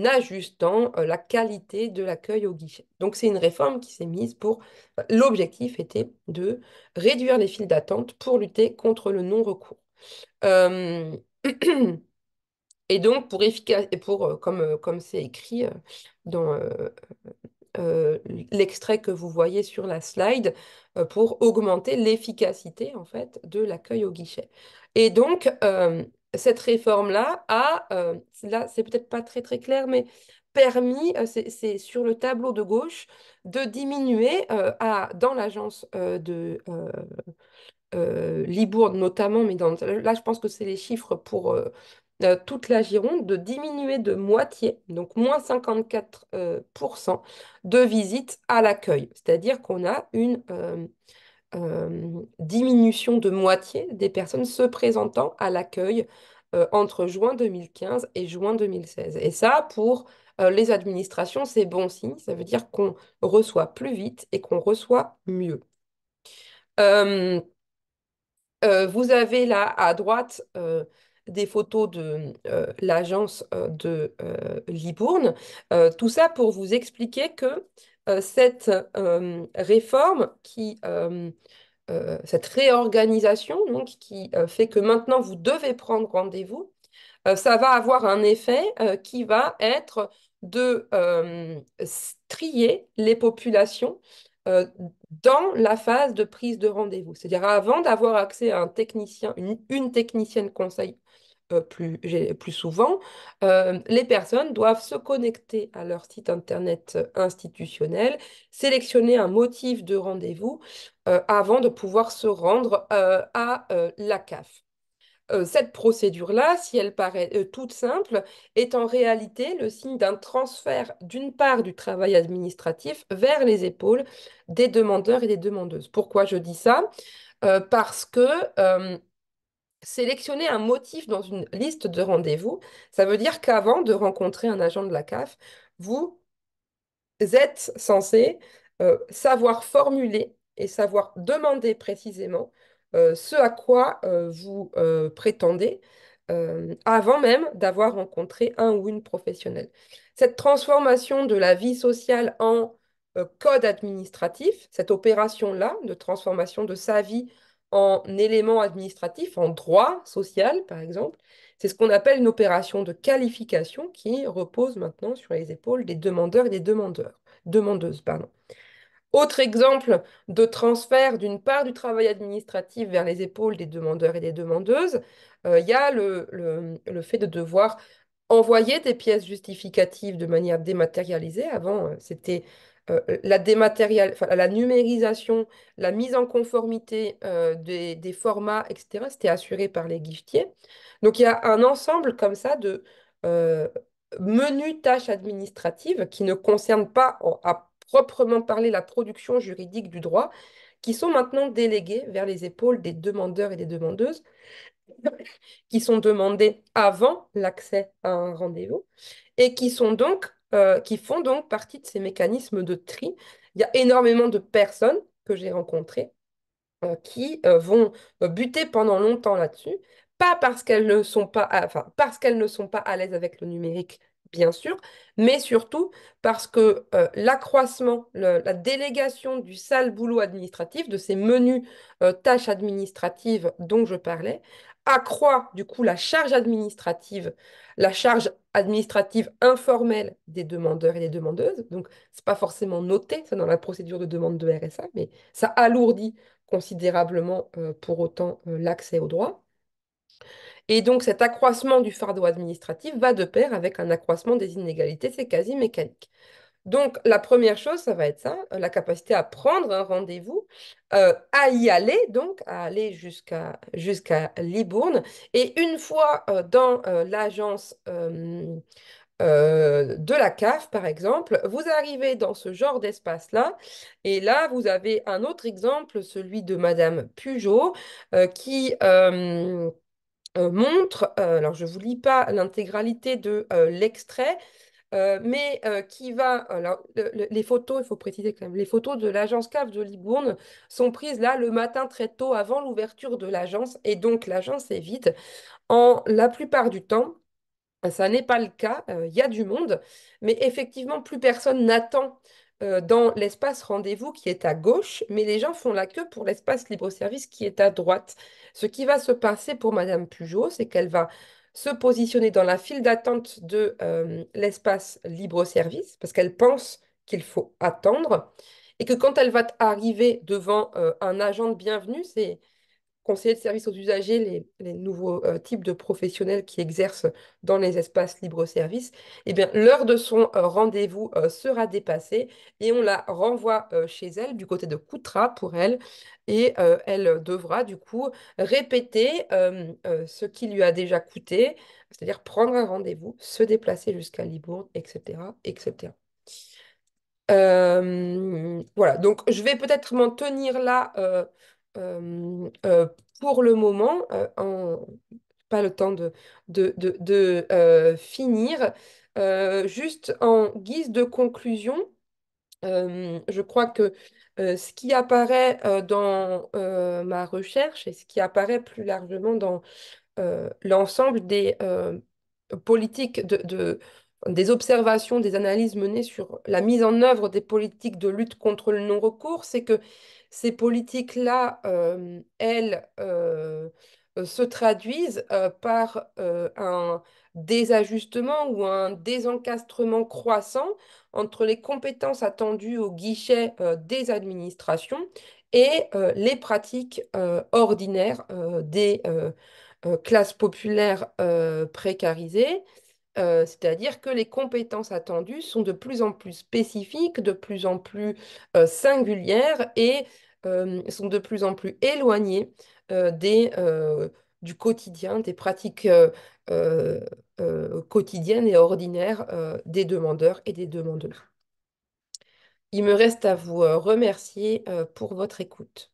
ajustant la qualité de l'accueil au guichet. Donc, c'est une réforme qui s'est mise pour... L'objectif était de réduire les files d'attente pour lutter contre le non-recours. Euh, Et donc, pour efficace, et pour, comme c'est écrit dans euh, l'extrait que vous voyez sur la slide, pour augmenter l'efficacité en fait de l'accueil au guichet. Et donc, cette réforme-là là, c'est peut-être pas très très clair, mais permis, c'est sur le tableau de gauche, de diminuer dans l'agence Libourne notamment, mais là, je pense que c'est les chiffres pour toute la Gironde, de diminuer de moitié, donc moins 54 pour cent de visites à l'accueil. C'est-à-dire qu'on a diminution de moitié des personnes se présentant à l'accueil entre juin 2015 et juin 2016. Et ça, pour les administrations, c'est bon signe. Ça veut dire qu'on reçoit plus vite et qu'on reçoit mieux. Euh, vous avez là à droite des photos de l'agence de Libourne. Tout ça pour vous expliquer que cette réforme cette réorganisation donc, qui fait que maintenant vous devez prendre rendez-vous, ça va avoir un effet qui va être de trier les populations euh, dans la phase de prise de rendez-vous. C'est-à-dire avant d'avoir accès à un technicien, une technicienne conseil plus souvent, les personnes doivent se connecter à leur site internet institutionnel, sélectionner un motif de rendez-vous avant de pouvoir se rendre à la CAF. Cette procédure-là, si elle paraît toute simple, est en réalité le signe d'un transfert d'une part du travail administratif vers les épaules des demandeurs et des demandeuses. Pourquoi je dis ça? Parce que sélectionner un motif dans une liste de rendez-vous, ça veut dire qu'avant de rencontrer un agent de la CAF, vous êtes censé savoir formuler et savoir demander précisément ce à quoi vous prétendez avant même d'avoir rencontré un ou une professionnelle. Cette transformation de la vie sociale en code administratif, cette opération-là de transformation de sa vie en élément administratif, en droit social, par exemple, c'est ce qu'on appelle une opération de qualification qui repose maintenant sur les épaules des demandeurs et des demandeuses, pardon. Autre exemple de transfert d'une part du travail administratif vers les épaules des demandeurs et des demandeuses, il y a le fait de devoir envoyer des pièces justificatives de manière dématérialisée. Avant, c'était enfin, la numérisation, la mise en conformité des formats, etc. C'était assuré par les guichetiers. Donc, il y a un ensemble comme ça de euh, menus tâches administratives qui ne concernent pas à proprement parler la production juridique du droit, qui sont maintenant déléguées vers les épaules des demandeurs et des demandeuses qui sont demandés avant l'accès à un rendez-vous et qui font donc partie de ces mécanismes de tri. Il y a énormément de personnes que j'ai rencontrées qui vont buter pendant longtemps là-dessus, pas parce qu'elles ne sont pas, enfin, parce qu'elles ne sont pas à l'aise avec le numérique, bien sûr, mais surtout parce que l'accroissement, la délégation du sale boulot administratif, de ces menus tâches administratives dont je parlais, accroît du coup la charge administrative informelle des demandeurs et des demandeuses. Donc, c'est pas forcément noté, ça, dans la procédure de demande de RSA, mais ça alourdit considérablement pour autant l'accès au droit. Et donc cet accroissement du fardeau administratif va de pair avec un accroissement des inégalités, c'est quasi mécanique. Donc la première chose, ça va être ça, la capacité à prendre un rendez-vous, à y aller, donc à aller jusqu'à Libourne. Et une fois dans l'agence de la CAF, par exemple, vous arrivez dans ce genre d'espace-là, et là, vous avez un autre exemple, celui de Madame Pujol, qui montre, alors je ne vous lis pas l'intégralité de l'extrait, mais qui va, alors les photos, il faut préciser quand même, les photos de l'agence CAF de Libourne sont prises là le matin très tôt avant l'ouverture de l'agence, et donc l'agence est vide. En la plupart du temps, ça n'est pas le cas, il y a du monde, mais effectivement, plus personne n'attend dans l'espace rendez-vous qui est à gauche, mais les gens font la queue pour l'espace libre-service qui est à droite. Ce qui va se passer pour Madame Pujol, c'est qu'elle va se positionner dans la file d'attente de l'espace libre-service, parce qu'elle pense qu'il faut attendre, et que quand elle va arriver devant un agent de bienvenue, c'est conseiller de service aux usagers, les nouveaux types de professionnels qui exercent dans les espaces libre-service, eh bien, l'heure de son rendez-vous sera dépassée et on la renvoie chez elle, du côté de Coutras pour elle, et elle devra du coup répéter ce qui lui a déjà coûté, c'est-à-dire prendre un rendez-vous, se déplacer jusqu'à Libourne, etc., etc. Voilà, donc je vais peut-être m'en tenir là euh, euh, pour le moment, pas le temps de finir. Juste en guise de conclusion, je crois que ce qui apparaît dans ma recherche et ce qui apparaît plus largement dans l'ensemble des politiques des observations, des analyses menées sur la mise en œuvre des politiques de lutte contre le non-recours, c'est que ces politiques-là, elles, se traduisent par un désajustement ou un désencastrement croissant entre les compétences attendues au guichet des administrations et les pratiques ordinaires des classes populaires précarisées, c'est-à-dire que les compétences attendues sont de plus en plus spécifiques, de plus en plus singulières et sont de plus en plus éloignées du quotidien, des pratiques euh, quotidiennes et ordinaires des demandeurs et des demandeuses. Il me reste à vous remercier pour votre écoute.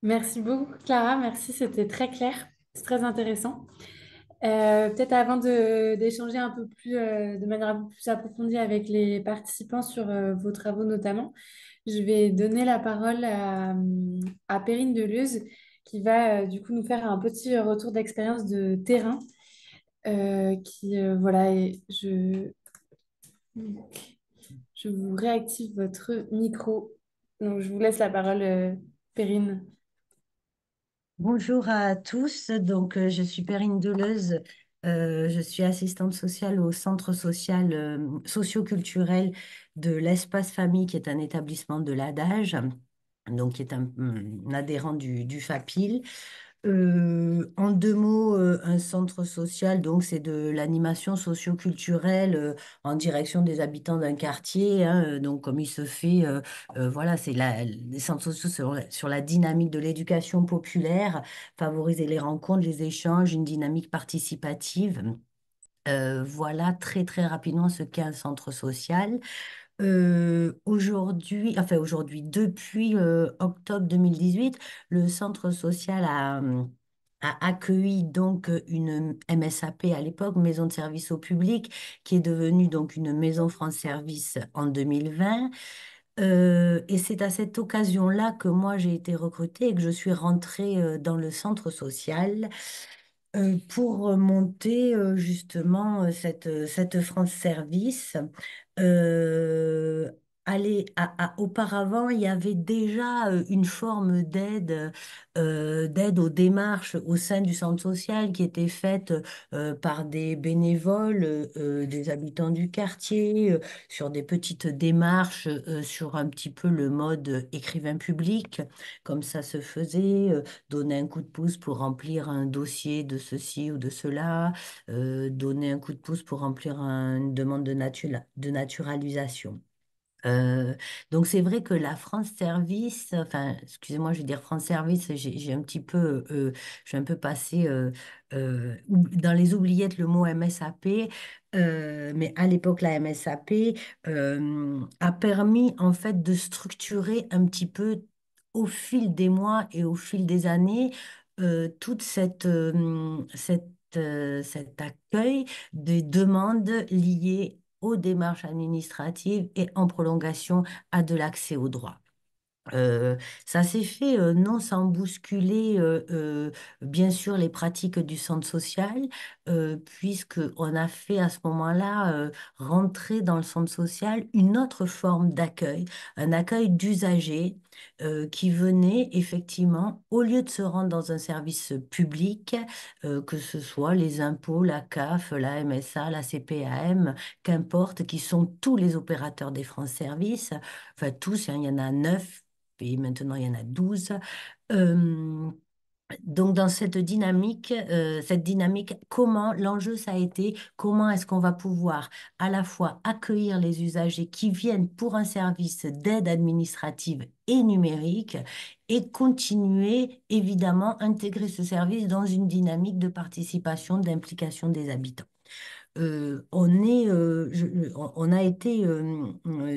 Merci beaucoup, Clara. Merci, c'était très clair. C'est très intéressant. Peut-être avant d'échanger un peu plus, de manière un peu plus approfondie avec les participants sur vos travaux notamment, je vais donner la parole à Perrine Deleuze qui va du coup nous faire un petit retour d'expérience de terrain. Voilà, et je vous réactive votre micro. Donc, je vous laisse la parole, Perrine. Bonjour à tous, donc je suis Perrine Deleuze, je suis assistante sociale au centre social socio-culturel de l'Espace Famille, qui est un établissement de l'ADAGE, donc qui est un adhérent du FAPIL. En deux mots, un centre social, donc c'est de l'animation socio-culturelle en direction des habitants d'un quartier, hein, donc comme il se fait, voilà, les centres sociaux sur la dynamique de l'éducation populaire, favoriser les rencontres, les échanges, une dynamique participative. Voilà très très rapidement ce qu'est un centre social. Aujourd'hui, depuis octobre 2018, le centre social a accueilli donc une MSAP à l'époque, Maison de service au public, qui est devenue donc une Maison France Service en 2020. Et c'est à cette occasion-là que moi j'ai été recrutée et que je suis rentrée dans le centre social pour monter justement cette France Service. Euh, Auparavant, il y avait déjà une forme d'aide aux démarches au sein du centre social qui était faite par des bénévoles, des habitants du quartier, sur des petites démarches, sur un petit peu le mode écrivain public, comme ça se faisait. Donner un coup de pouce pour remplir un dossier de ceci ou de cela, donner un coup de pouce pour remplir une demande de naturalisation. Euh, donc c'est vrai que la France Service, enfin excusez-moi, je vais dire France Service, j'ai un petit peu, je suis un peu passé dans les oubliettes le mot MSAP, mais à l'époque la MSAP a permis en fait de structurer un petit peu au fil des mois et au fil des années toute cet accueil des demandes liées aux démarches administratives et en prolongation à de l'accès aux droits. Ça s'est fait non sans bousculer bien sûr les pratiques du centre social, puisque on a fait à ce moment-là rentrer dans le centre social une autre forme d'accueil, un accueil d'usagers qui venaient effectivement, au lieu de se rendre dans un service public, que ce soit les impôts, la CAF, la MSA, la CPAM, qu'importe, qui sont tous les opérateurs des France Services, enfin tous, hein, il y en a 9 et maintenant il y en a 12. Euh, donc dans cette dynamique, comment l'enjeu ça a été, comment est-ce qu'on va pouvoir à la fois accueillir les usagers qui viennent pour un service d'aide administrative et numérique et continuer évidemment intégrer ce service dans une dynamique de participation, d'implication des habitants. on a été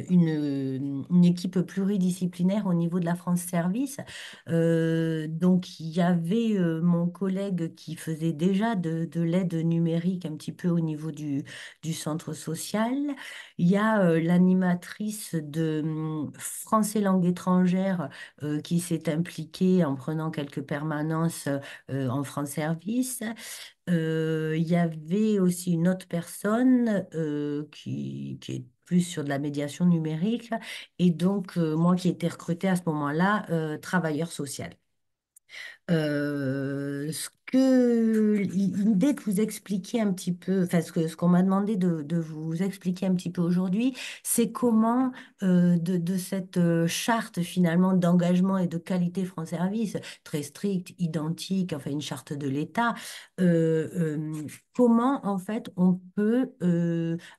une équipe pluridisciplinaire au niveau de la France Service. Donc, il y avait mon collègue qui faisait déjà de l'aide numérique un petit peu au niveau du centre social. Il y a l'animatrice de français langue étrangère qui s'est impliquée en prenant quelques permanences en France Service. Il y avait aussi une autre personne qui est plus sur de la médiation numérique et donc moi qui ai été recrutée à ce moment-là, travailleur social. L'idée de vous expliquer un petit peu, enfin ce qu'on m'a demandé de vous expliquer un petit peu aujourd'hui, c'est comment de cette charte finalement d'engagement et de qualité France Service, très stricte, identique, enfin une charte de l'État, euh, euh, comment en fait on peut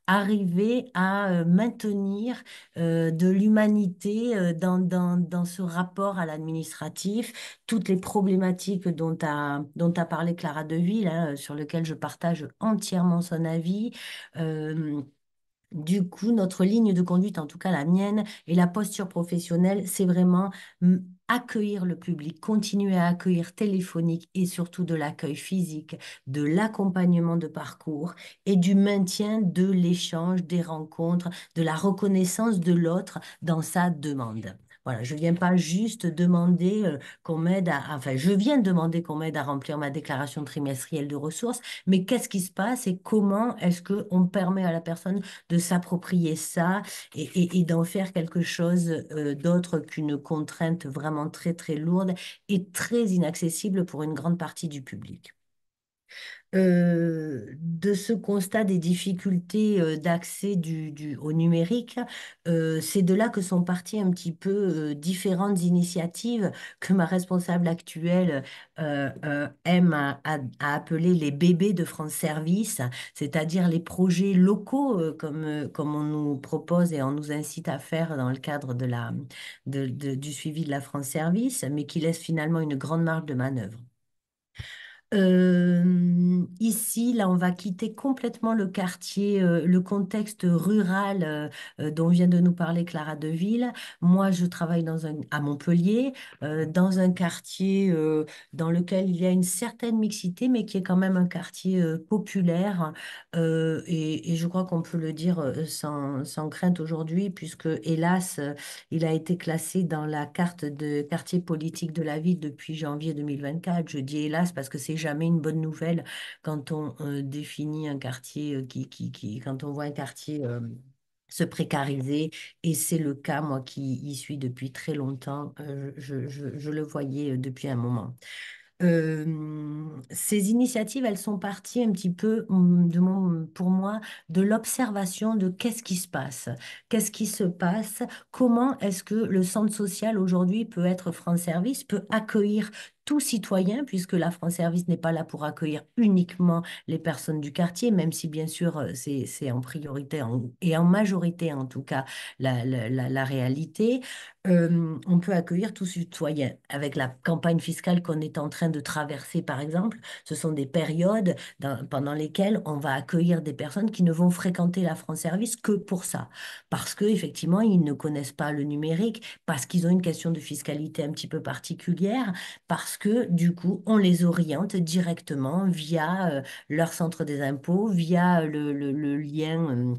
arriver à maintenir de l'humanité dans ce rapport à l'administratif, toutes les problématiques dont a parlé Clara Deville, hein, sur lesquelles je partage entièrement son avis. Euh, du coup, notre ligne de conduite, en tout cas la mienne, et la posture professionnelle, c'est vraiment accueillir le public, continuer à accueillir téléphonique et surtout de l'accueil physique, de l'accompagnement de parcours et du maintien de l'échange, des rencontres, de la reconnaissance de l'autre dans sa demande. Voilà, je viens pas juste demander qu'on m'aide enfin, je viens de demander qu'on m'aide à remplir ma déclaration trimestrielle de ressources, mais qu'est-ce qui se passe et comment est-ce qu'on permet à la personne de s'approprier ça et d'en faire quelque chose d'autre qu'une contrainte vraiment très, très lourde et très inaccessible pour une grande partie du public. De ce constat des difficultés d'accès au numérique, c'est de là que sont parties un petit peu différentes initiatives que ma responsable actuelle aime à appeler les bébés de France Service, c'est-à-dire les projets locaux comme on nous propose et on nous incite à faire dans le cadre du suivi de la France Service, mais qui laissent finalement une grande marge de manœuvre. Ici, là, on va quitter complètement le quartier, le contexte rural dont vient de nous parler Clara Deville. Moi, je travaille à Montpellier, dans un quartier dans lequel il y a une certaine mixité, mais qui est quand même un quartier populaire. Et je crois qu'on peut le dire sans crainte aujourd'hui, puisque, hélas, il a été classé dans la carte de quartier politique de la ville depuis janvier 2024. Je dis hélas parce que c'est jamais une bonne nouvelle quand on définit un quartier quand on voit un quartier se précariser. Et c'est le cas, moi qui y suis depuis très longtemps, je le voyais depuis un moment. Ces initiatives, elles sont parties un petit peu, pour moi, de l'observation de qu'est-ce qui se passe, comment est-ce que le centre social aujourd'hui peut être France Service, peut accueillir tout citoyen, puisque la France Service n'est pas là pour accueillir uniquement les personnes du quartier, même si bien sûr c'est en priorité et en majorité en tout cas la réalité. On peut accueillir tout citoyen. Avec la campagne fiscale qu'on est en train de traverser, par exemple, ce sont des périodes pendant lesquelles on va accueillir des personnes qui ne vont fréquenter la France Service que pour ça. Parce qu'effectivement, ils ne connaissent pas le numérique, parce qu'ils ont une question de fiscalité un petit peu particulière, parce que du coup, on les oriente directement via leur centre des impôts, via le lien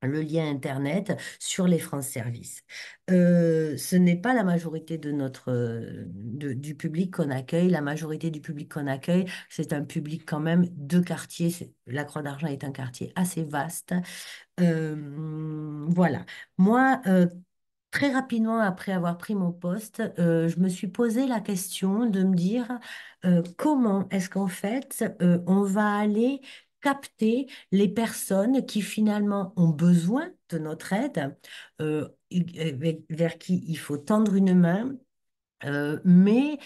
Internet sur les France Services. Ce n'est pas la majorité du public qu'on accueille. La majorité du public qu'on accueille, c'est un public quand même de quartier. La Croix d'Argent est un quartier assez vaste. Voilà. Moi, très rapidement après avoir pris mon poste, je me suis posé la question de me dire comment est-ce qu'en fait on va aller capter les personnes qui finalement ont besoin de notre aide, vers qui il faut tendre une main, mais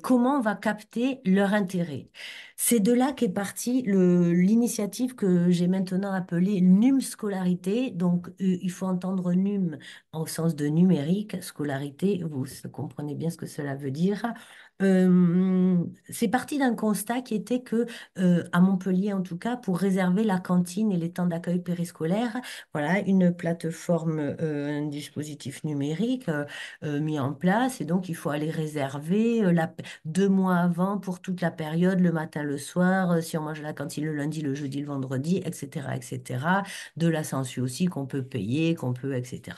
comment on va capter leur intérêt. C'est de là qu'est partie l'initiative que j'ai maintenant appelée NUM Scolarité. Donc, il faut entendre NUM au sens de numérique, scolarité, vous comprenez bien ce que cela veut dire. C'est parti d'un constat qui était que, à Montpellier en tout cas, pour réserver la cantine et les temps d'accueil périscolaire, voilà, une plateforme, un dispositif numérique mis en place. Et donc, il faut aller réserver 2 mois avant pour toute la période, le matin, le soir, si on mange à la cantine le lundi, le jeudi, le vendredi, etc., etc. De la sensu aussi qu'on peut payer, qu'on peut, etc.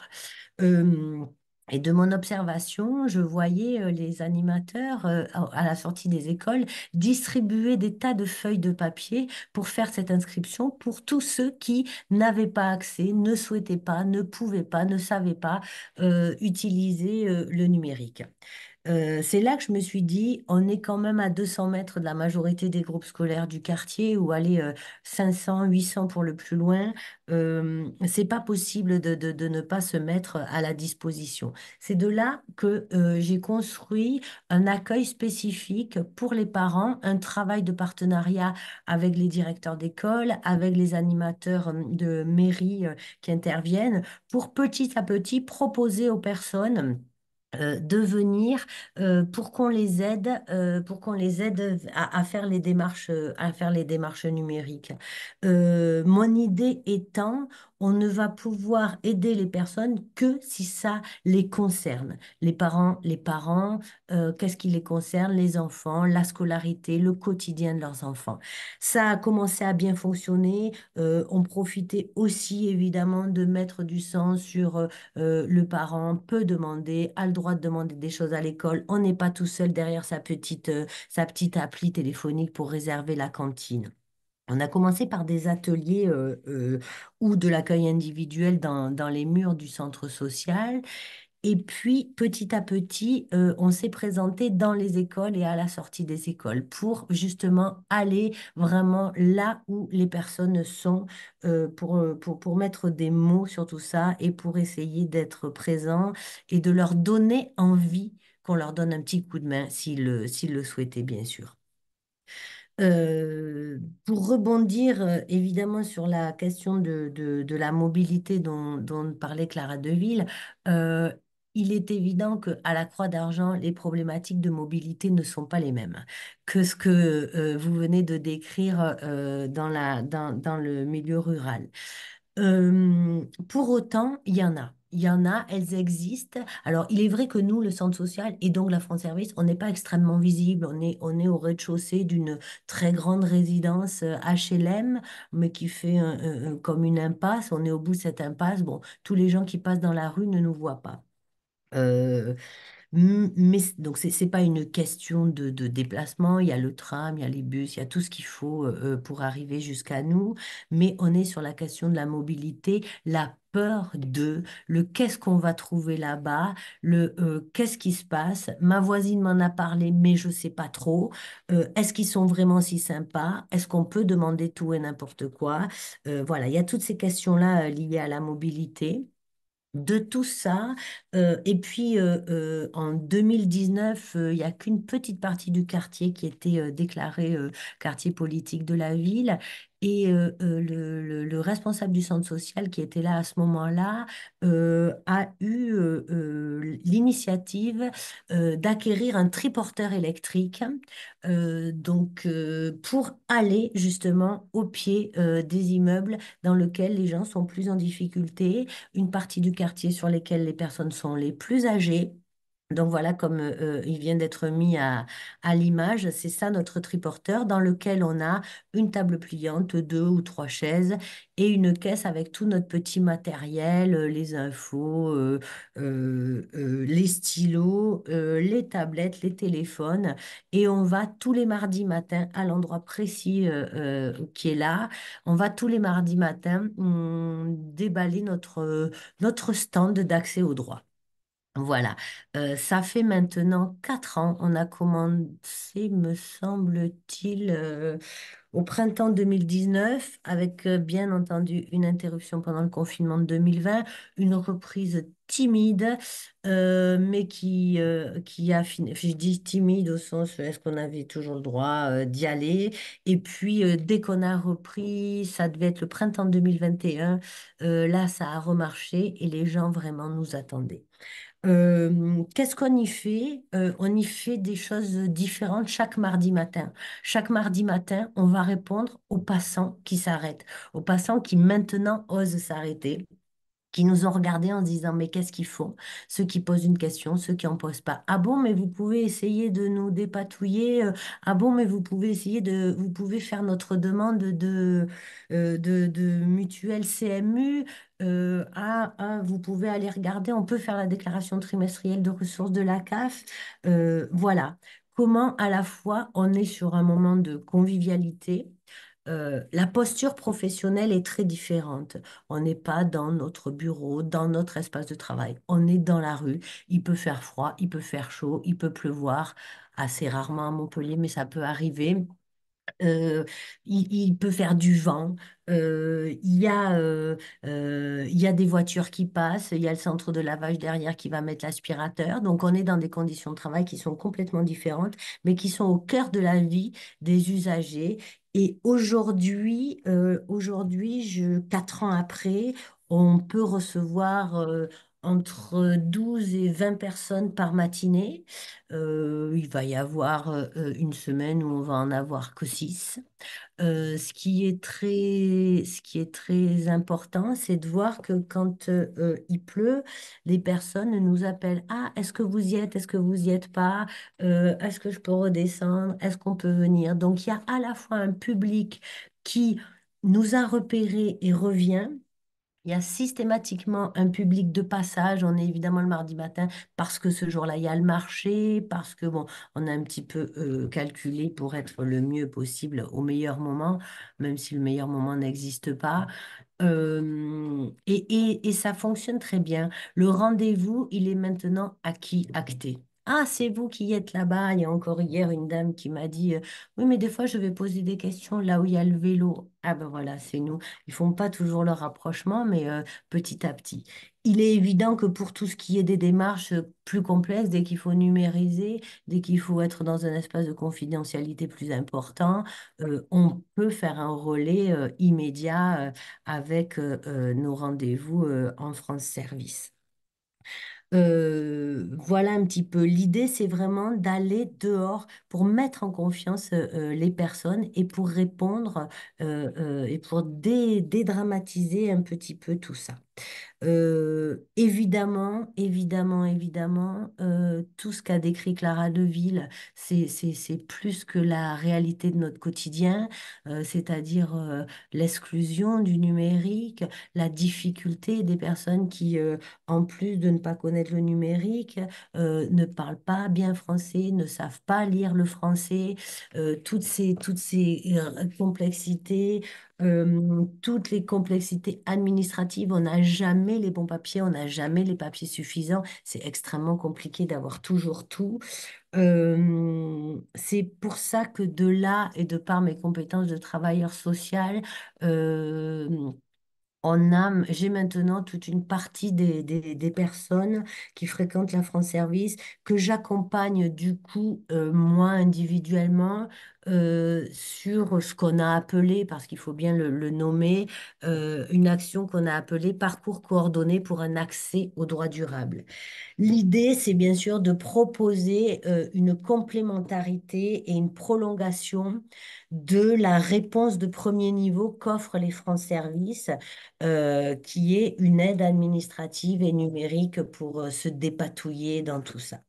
Euh, et de mon observation, je voyais les animateurs à la sortie des écoles distribuer des tas de feuilles de papier pour faire cette inscription pour tous ceux qui n'avaient pas accès, ne souhaitaient pas, ne pouvaient pas, ne savaient pas utiliser le numérique. C'est là que je me suis dit, on est quand même à 200 mètres de la majorité des groupes scolaires du quartier, ou aller 500, 800 pour le plus loin. C'est pas possible de ne pas se mettre à la disposition. C'est de là que j'ai construit un accueil spécifique pour les parents, un travail de partenariat avec les directeurs d'école, avec les animateurs de mairie qui interviennent, pour petit à petit proposer aux personnes de venir pour qu'on les aide à faire à faire les démarches numériques. Mon idée étant, on ne va pouvoir aider les personnes que si ça les concerne. Les parents, qu'est-ce qui les concerne? Les enfants, la scolarité, le quotidien de leurs enfants. Ça a commencé à bien fonctionner. On profitait aussi évidemment de mettre du sens sur le parent peut demander, a le droit de demander des choses à l'école. On n'est pas tout seul derrière sa petite appli téléphonique pour réserver la cantine. On a commencé par des ateliers ou de l'accueil individuel dans les murs du centre social. Et puis, petit à petit, on s'est présenté dans les écoles et à la sortie des écoles pour justement aller vraiment là où les personnes sont, pour mettre des mots sur tout ça et pour essayer d'être présent et de leur donner envie qu'on leur donne un petit coup de main s'ils le souhaitaient, bien sûr. Pour rebondir évidemment sur la question de la mobilité dont parlait Clara Deville, euh, il est évident qu'à la Croix d'Argent, les problématiques de mobilité ne sont pas les mêmes que ce que vous venez de décrire dans le milieu rural. Pour autant, il y en a. Il y en a, elles existent. Alors, il est vrai que nous, le centre social et donc la France Service, on n'est pas extrêmement visible. On est au rez-de-chaussée d'une très grande résidence HLM, mais qui fait comme une impasse. On est au bout de cette impasse. Bon, tous les gens qui passent dans la rue ne nous voient pas. Euh, mais donc, c'est pas une question de déplacement. Il y a le tram, il y a les bus, il y a tout ce qu'il faut pour arriver jusqu'à nous. Mais on est sur la question de la mobilité, la peur le qu'est-ce qu'on va trouver là-bas, le qu'est-ce qui se passe. Ma voisine m'en a parlé, mais je sais pas trop. Est-ce qu'ils sont vraiment si sympas? Est-ce qu'on peut demander tout et n'importe quoi? Voilà, il y a toutes ces questions-là liées à la mobilité. De tout ça, et puis en 2019, il n'y a qu'une petite partie du quartier qui était déclaré quartier politique de la ville. Et le responsable du centre social qui était là à ce moment-là a eu l'initiative d'acquérir un triporteur électrique, pour aller justement au pied des immeubles dans lesquels les gens sont plus en difficulté, une partie du quartier sur lesquels les personnes sont les plus âgées. Donc voilà, comme il vient d'être mis à l'image, c'est ça notre triporteur dans lequel on a une table pliante, 2 ou 3 chaises et une caisse avec tout notre petit matériel, les infos, les stylos, les tablettes, les téléphones. Et on va tous les mardis matins à l'endroit précis qui est là. On va tous les mardis matins déballer notre stand d'accès au droit. Voilà. Ça fait maintenant 4 ans. On a commencé, me semble-t-il, au printemps 2019, avec bien entendu une interruption pendant le confinement de 2020, une reprise timide, mais qui a fini. Je dis timide au sens, est-ce qu'on avait toujours le droit d'y aller? Et puis, dès qu'on a repris, ça devait être le printemps 2021, là, ça a remarché et les gens vraiment nous attendaient. Qu'est-ce qu'on y fait? On y fait des choses différentes chaque mardi matin. Chaque mardi matin, on va répondre aux passants qui s'arrêtent, aux passants qui maintenant osent s'arrêter, qui nous ont regardés en se disant, mais qu'est-ce qu'ils font? Ceux qui posent une question, ceux qui en posent pas. Ah bon, mais vous pouvez essayer de nous dépatouiller. Ah bon, mais vous pouvez vous pouvez faire notre demande de mutuelle CMU. Vous pouvez aller regarder, on peut faire la déclaration trimestrielle de ressources de la CAF. Voilà. Comment à la fois on est sur un moment de convivialité, la posture professionnelle est très différente. On n'est pas dans notre bureau, dans notre espace de travail. On est dans la rue. Il peut faire froid, il peut faire chaud, il peut pleuvoir. Assez rarement à Montpellier, mais ça peut arriver. Euh, il peut faire du vent. Il y a des voitures qui passent. Il y a le centre de lavage derrière qui va mettre l'aspirateur. Donc, on est dans des conditions de travail qui sont complètement différentes, mais qui sont au cœur de la vie des usagers. Et aujourd'hui, 4 ans après, on peut recevoir entre 12 et 20 personnes par matinée. Il va y avoir une semaine où on va en avoir que 6. Ce qui est très important, c'est de voir que quand il pleut, les personnes nous appellent. Ah, est-ce que vous y êtes? Est-ce que vous y êtes pas? Est-ce que je peux redescendre? Est-ce qu'on peut venir? Donc, il y a à la fois un public qui nous a repérés et revient. Il y a systématiquement un public de passage. On est évidemment le mardi matin parce que ce jour-là, il y a le marché, parce que bon, on a un petit peu calculé pour être le mieux possible au meilleur moment, même si le meilleur moment n'existe pas. Et ça fonctionne très bien. Le rendez-vous, il est maintenant acquis, acté. Ah, c'est vous qui êtes là-bas. Il y a encore hier une dame qui m'a dit, oui, mais des fois, je vais poser des questions là où il y a le vélo. Ah ben voilà, c'est nous. Ils font pas toujours leur rapprochement, mais petit à petit. Il est évident que pour tout ce qui est des démarches plus complexes, dès qu'il faut numériser, dès qu'il faut être dans un espace de confidentialité plus important, on peut faire un relais immédiat avec nos rendez-vous en France Service. Voilà un petit peu. L'idée, c'est vraiment d'aller dehors pour mettre en confiance les personnes et pour répondre et pour dédramatiser un petit peu tout ça. Évidemment, tout ce qu'a décrit Clara Deville, c'est plus que la réalité de notre quotidien, c'est-à-dire l'exclusion du numérique, la difficulté des personnes qui, en plus de ne pas connaître le numérique, ne parlent pas bien français, ne savent pas lire le français, toutes ces complexités, toutes les complexités administratives, on n'a jamais les bons papiers, on n'a jamais les papiers suffisants. C'est extrêmement compliqué d'avoir toujours tout. C'est pour ça que de là et de par mes compétences de travailleur social, euh, j'ai maintenant toute une partie des personnes qui fréquentent la France Service que j'accompagne du coup, moi individuellement, sur ce qu'on a appelé, parce qu'il faut bien le nommer, une action qu'on a appelée Parcours coordonné pour un accès aux droits durables. L'idée, c'est bien sûr de proposer une complémentarité et une prolongation de la réponse de premier niveau qu'offrent les France Services, qui est une aide administrative et numérique pour se dépatouiller dans tout ça.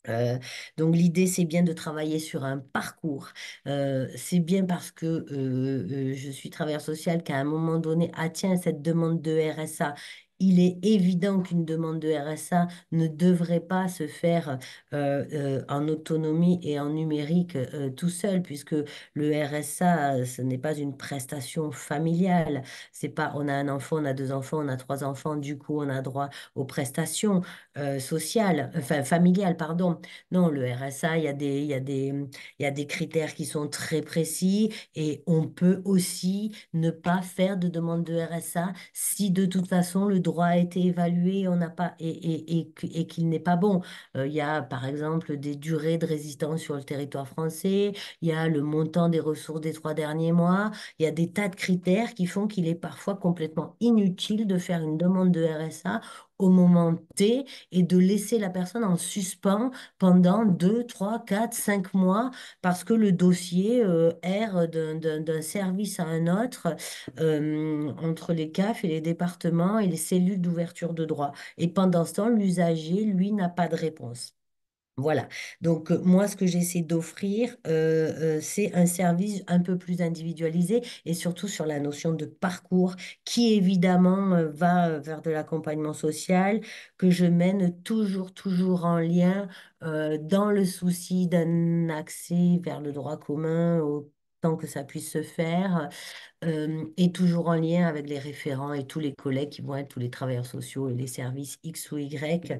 Euh, donc l'idée, c'est bien de travailler sur un parcours. C'est bien parce que je suis travailleur social qu'à un moment donné, ah tiens, cette demande de RSA, il est évident qu'une demande de RSA ne devrait pas se faire en autonomie et en numérique tout seul, puisque le RSA, ce n'est pas une prestation familiale. C'est pas, on a un enfant, on a deux enfants, on a trois enfants, du coup, on a droit aux prestations sociales, enfin familiales, pardon. Non, le RSA, il y a des critères qui sont très précis et on peut aussi ne pas faire de demande de RSA si de toute façon le droit a été évalué on n'a pas, et qu'il n'est pas bon. Il y a par exemple des durées de résidence sur le territoire français, il y a le montant des ressources des 3 derniers mois, il y a des tas de critères qui font qu'il est parfois complètement inutile de faire une demande de RSA au moment T et de laisser la personne en suspens pendant 2, 3, 4, 5 mois parce que le dossier erre d'un service à un autre entre les CAF et les départements et les cellules d'ouverture de droit. Et pendant ce temps, l'usager, lui, n'a pas de réponse. Voilà. Donc, moi, ce que j'essaie d'offrir, c'est un service un peu plus individualisé et surtout sur la notion de parcours qui, évidemment, va vers de l'accompagnement social que je mène toujours, toujours en lien dans le souci d'un accès vers le droit commun autant que ça puisse se faire et toujours en lien avec les référents et tous les collègues qui vont être tous les travailleurs sociaux et les services X ou Y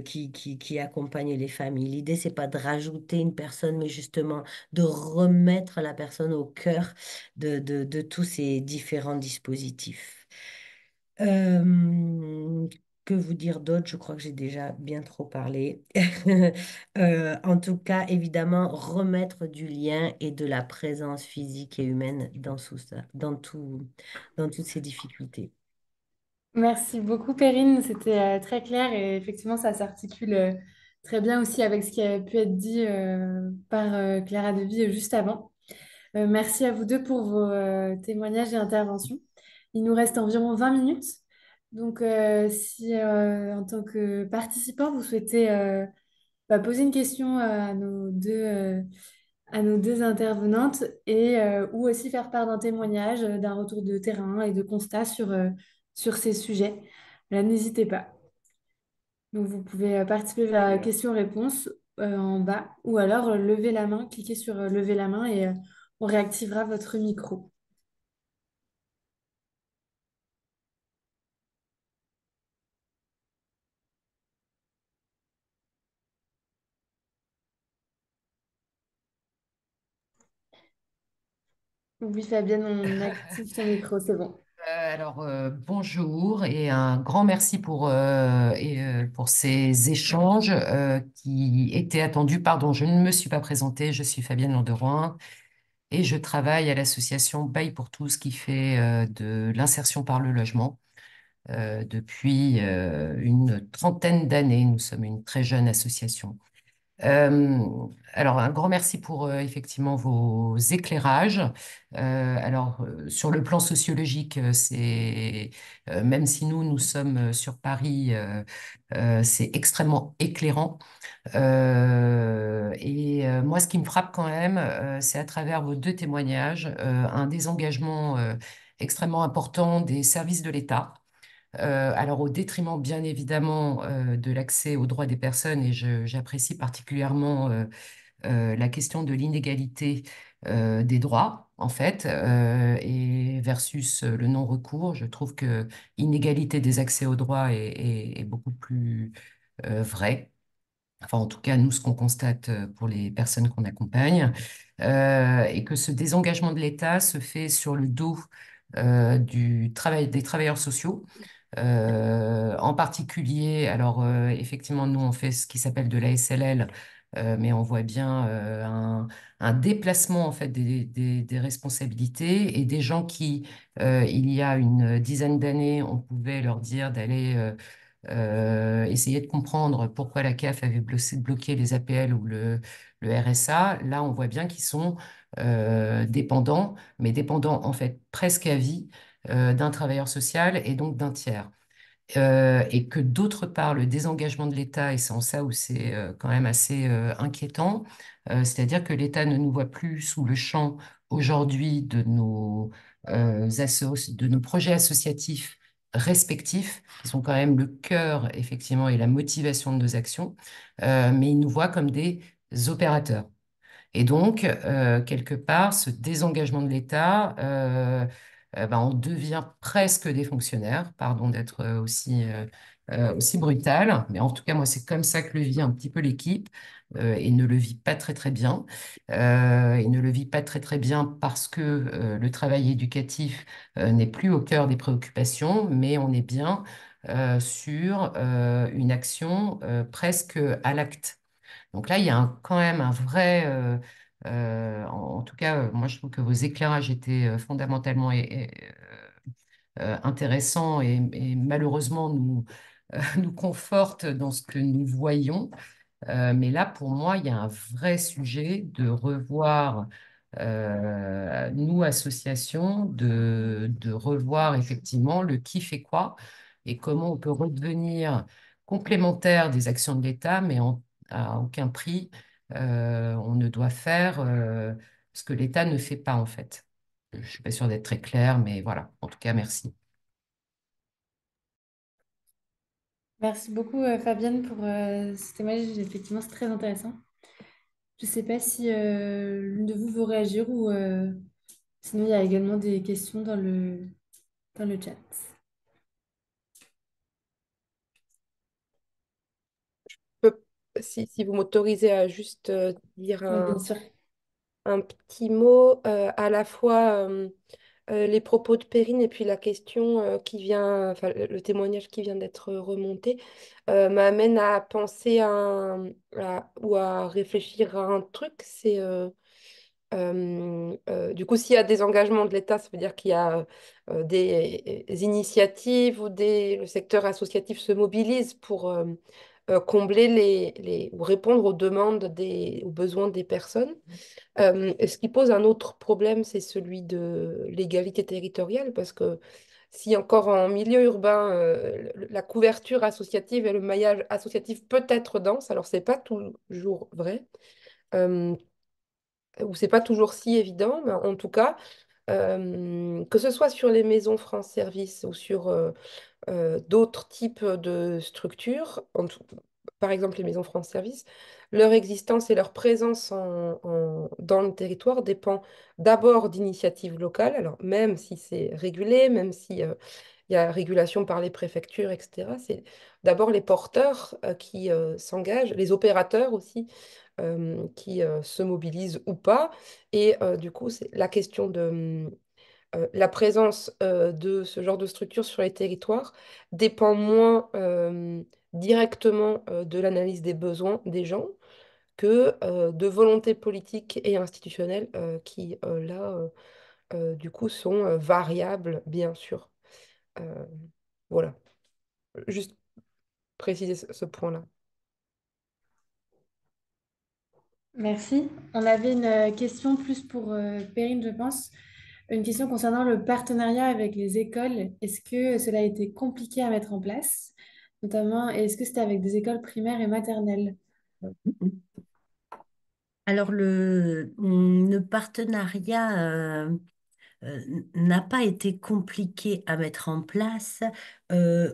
qui accompagnent les familles. L'idée, c'est pas de rajouter une personne, mais justement de remettre la personne au cœur de tous ces différents dispositifs. Euh, que vous dire d'autre? Je crois que j'ai déjà bien trop parlé. En tout cas, évidemment, remettre du lien et de la présence physique et humaine dans tout ça, dans toutes ces difficultés. Merci beaucoup, Perrine. C'était très clair et effectivement, ça s'articule très bien aussi avec ce qui a pu être dit par Clara Devy juste avant. Merci à vous deux pour vos témoignages et interventions. Il nous reste environ 20 minutes. Donc, si en tant que participant, vous souhaitez poser une question à nos deux intervenantes et ou aussi faire part d'un témoignage, d'un retour de terrain et de constat sur ces sujets, là, n'hésitez pas. Donc, vous pouvez participer à la question-réponse en bas ou alors lever la main, cliquez sur lever la main et on réactivera votre micro. Oui, Fabienne, on active ton micro, c'est bon. Bonjour et un grand merci pour ces échanges qui étaient attendus. Pardon, je ne me suis pas présentée, je suis Fabienne Landeroin et je travaille à l'association Bail pour tous qui fait de l'insertion par le logement depuis une trentaine d'années. Nous sommes une très jeune association. Euh, alors, un grand merci pour effectivement vos éclairages. Sur le plan sociologique, même si nous sommes sur Paris, c'est extrêmement éclairant. Moi, ce qui me frappe quand même, c'est à travers vos deux témoignages, un désengagement extrêmement important des services de l'État. Alors au détriment bien évidemment de l'accès aux droits des personnes et j'apprécie particulièrement la question de l'inégalité des droits en fait et versus le non-recours. Je trouve que inégalité des accès aux droits est beaucoup plus vrai. Enfin, en tout cas, nous, ce qu'on constate pour les personnes qu'on accompagne, et que ce désengagement de l'État se fait sur le dos du travail des travailleurs sociaux. En particulier, alors effectivement, nous, on fait ce qui s'appelle de la SLL, mais on voit bien un déplacement en fait des responsabilités et des gens qui, il y a une dizaine d'années, on pouvait leur dire d'aller essayer de comprendre pourquoi la CAF avait bloqué les APL ou le RSA. Là, on voit bien qu'ils sont dépendants, mais dépendants en fait presque à vie d'un travailleur social et donc d'un tiers. Et que d'autre part, le désengagement de l'État, et c'est en ça où c'est quand même assez inquiétant, c'est-à-dire que l'État ne nous voit plus sous le champ aujourd'hui de nos projets associatifs respectifs, qui sont quand même le cœur, effectivement, et la motivation de nos actions, mais ils nous voient comme des opérateurs. Et donc, quelque part, ce désengagement de l'État, ben, on devient presque des fonctionnaires, pardon d'être aussi brutal, mais en tout cas, moi, c'est comme ça que le vit un petit peu l'équipe, et ne le vit pas très très bien. Et ne le vit pas très très bien parce que le travail éducatif n'est plus au cœur des préoccupations, mais on est bien sur une action presque à l'acte. Donc là, il y a quand même un vrai, en tout cas, moi je trouve que vos éclairages étaient fondamentalement intéressants et malheureusement nous confortent dans ce que nous voyons. Mais là, pour moi, il y a un vrai sujet de revoir, nous, associations, de revoir effectivement le qui fait quoi et comment on peut redevenir complémentaire des actions de l'État, mais à aucun prix, on ne doit faire ce que l'État ne fait pas, en fait. Je ne suis pas sûre d'être très claire, mais voilà. En tout cas, merci. Merci beaucoup, Fabienne, pour ce témoignage. Effectivement, c'est très intéressant. Je ne sais pas si l'une de vous veut réagir ou sinon il y a également des questions dans le chat. Peu- si vous m'autorisez à juste dire Oui, bien sûr. un petit mot, à la fois les propos de Perrine et puis la question qui vient, enfin le témoignage qui vient d'être remonté, m'amène à penser ou à réfléchir à un truc. C'est du coup, s'il y a des engagements de l'État, ça veut dire qu'il y a des initiatives ou le secteur associatif se mobilise pour combler ou répondre aux demandes aux besoins des personnes. Et ce qui pose un autre problème, c'est celui de l'égalité territoriale, parce que si encore en milieu urbain, la couverture associative et le maillage associatif peut être dense, alors c'est pas toujours vrai, euh, ou c'est pas toujours si évident, mais en tout cas, que ce soit sur les maisons France Service ou sur d'autres types de structures, par exemple les maisons France Service, leur existence et leur présence dans le territoire dépend d'abord d'initiatives locales, alors même si c'est régulé, même si il y a régulation par les préfectures, etc., c'est d'abord les porteurs qui s'engagent, les opérateurs aussi qui se mobilisent ou pas. Et du coup, c'est la question de la présence de ce genre de structure sur les territoires dépend moins directement de l'analyse des besoins des gens que de volontés politiques et institutionnelles qui, là, du coup, sont variables, bien sûr. Euh, voilà, juste préciser ce point-là. Merci. On avait une question plus pour Perrine, je pense. Une question concernant le partenariat avec les écoles. Est-ce que cela a été compliqué à mettre en place? Notamment, est-ce que c'était avec des écoles primaires et maternelles? Alors, le partenariat n'a pas été compliqué à mettre en place euh,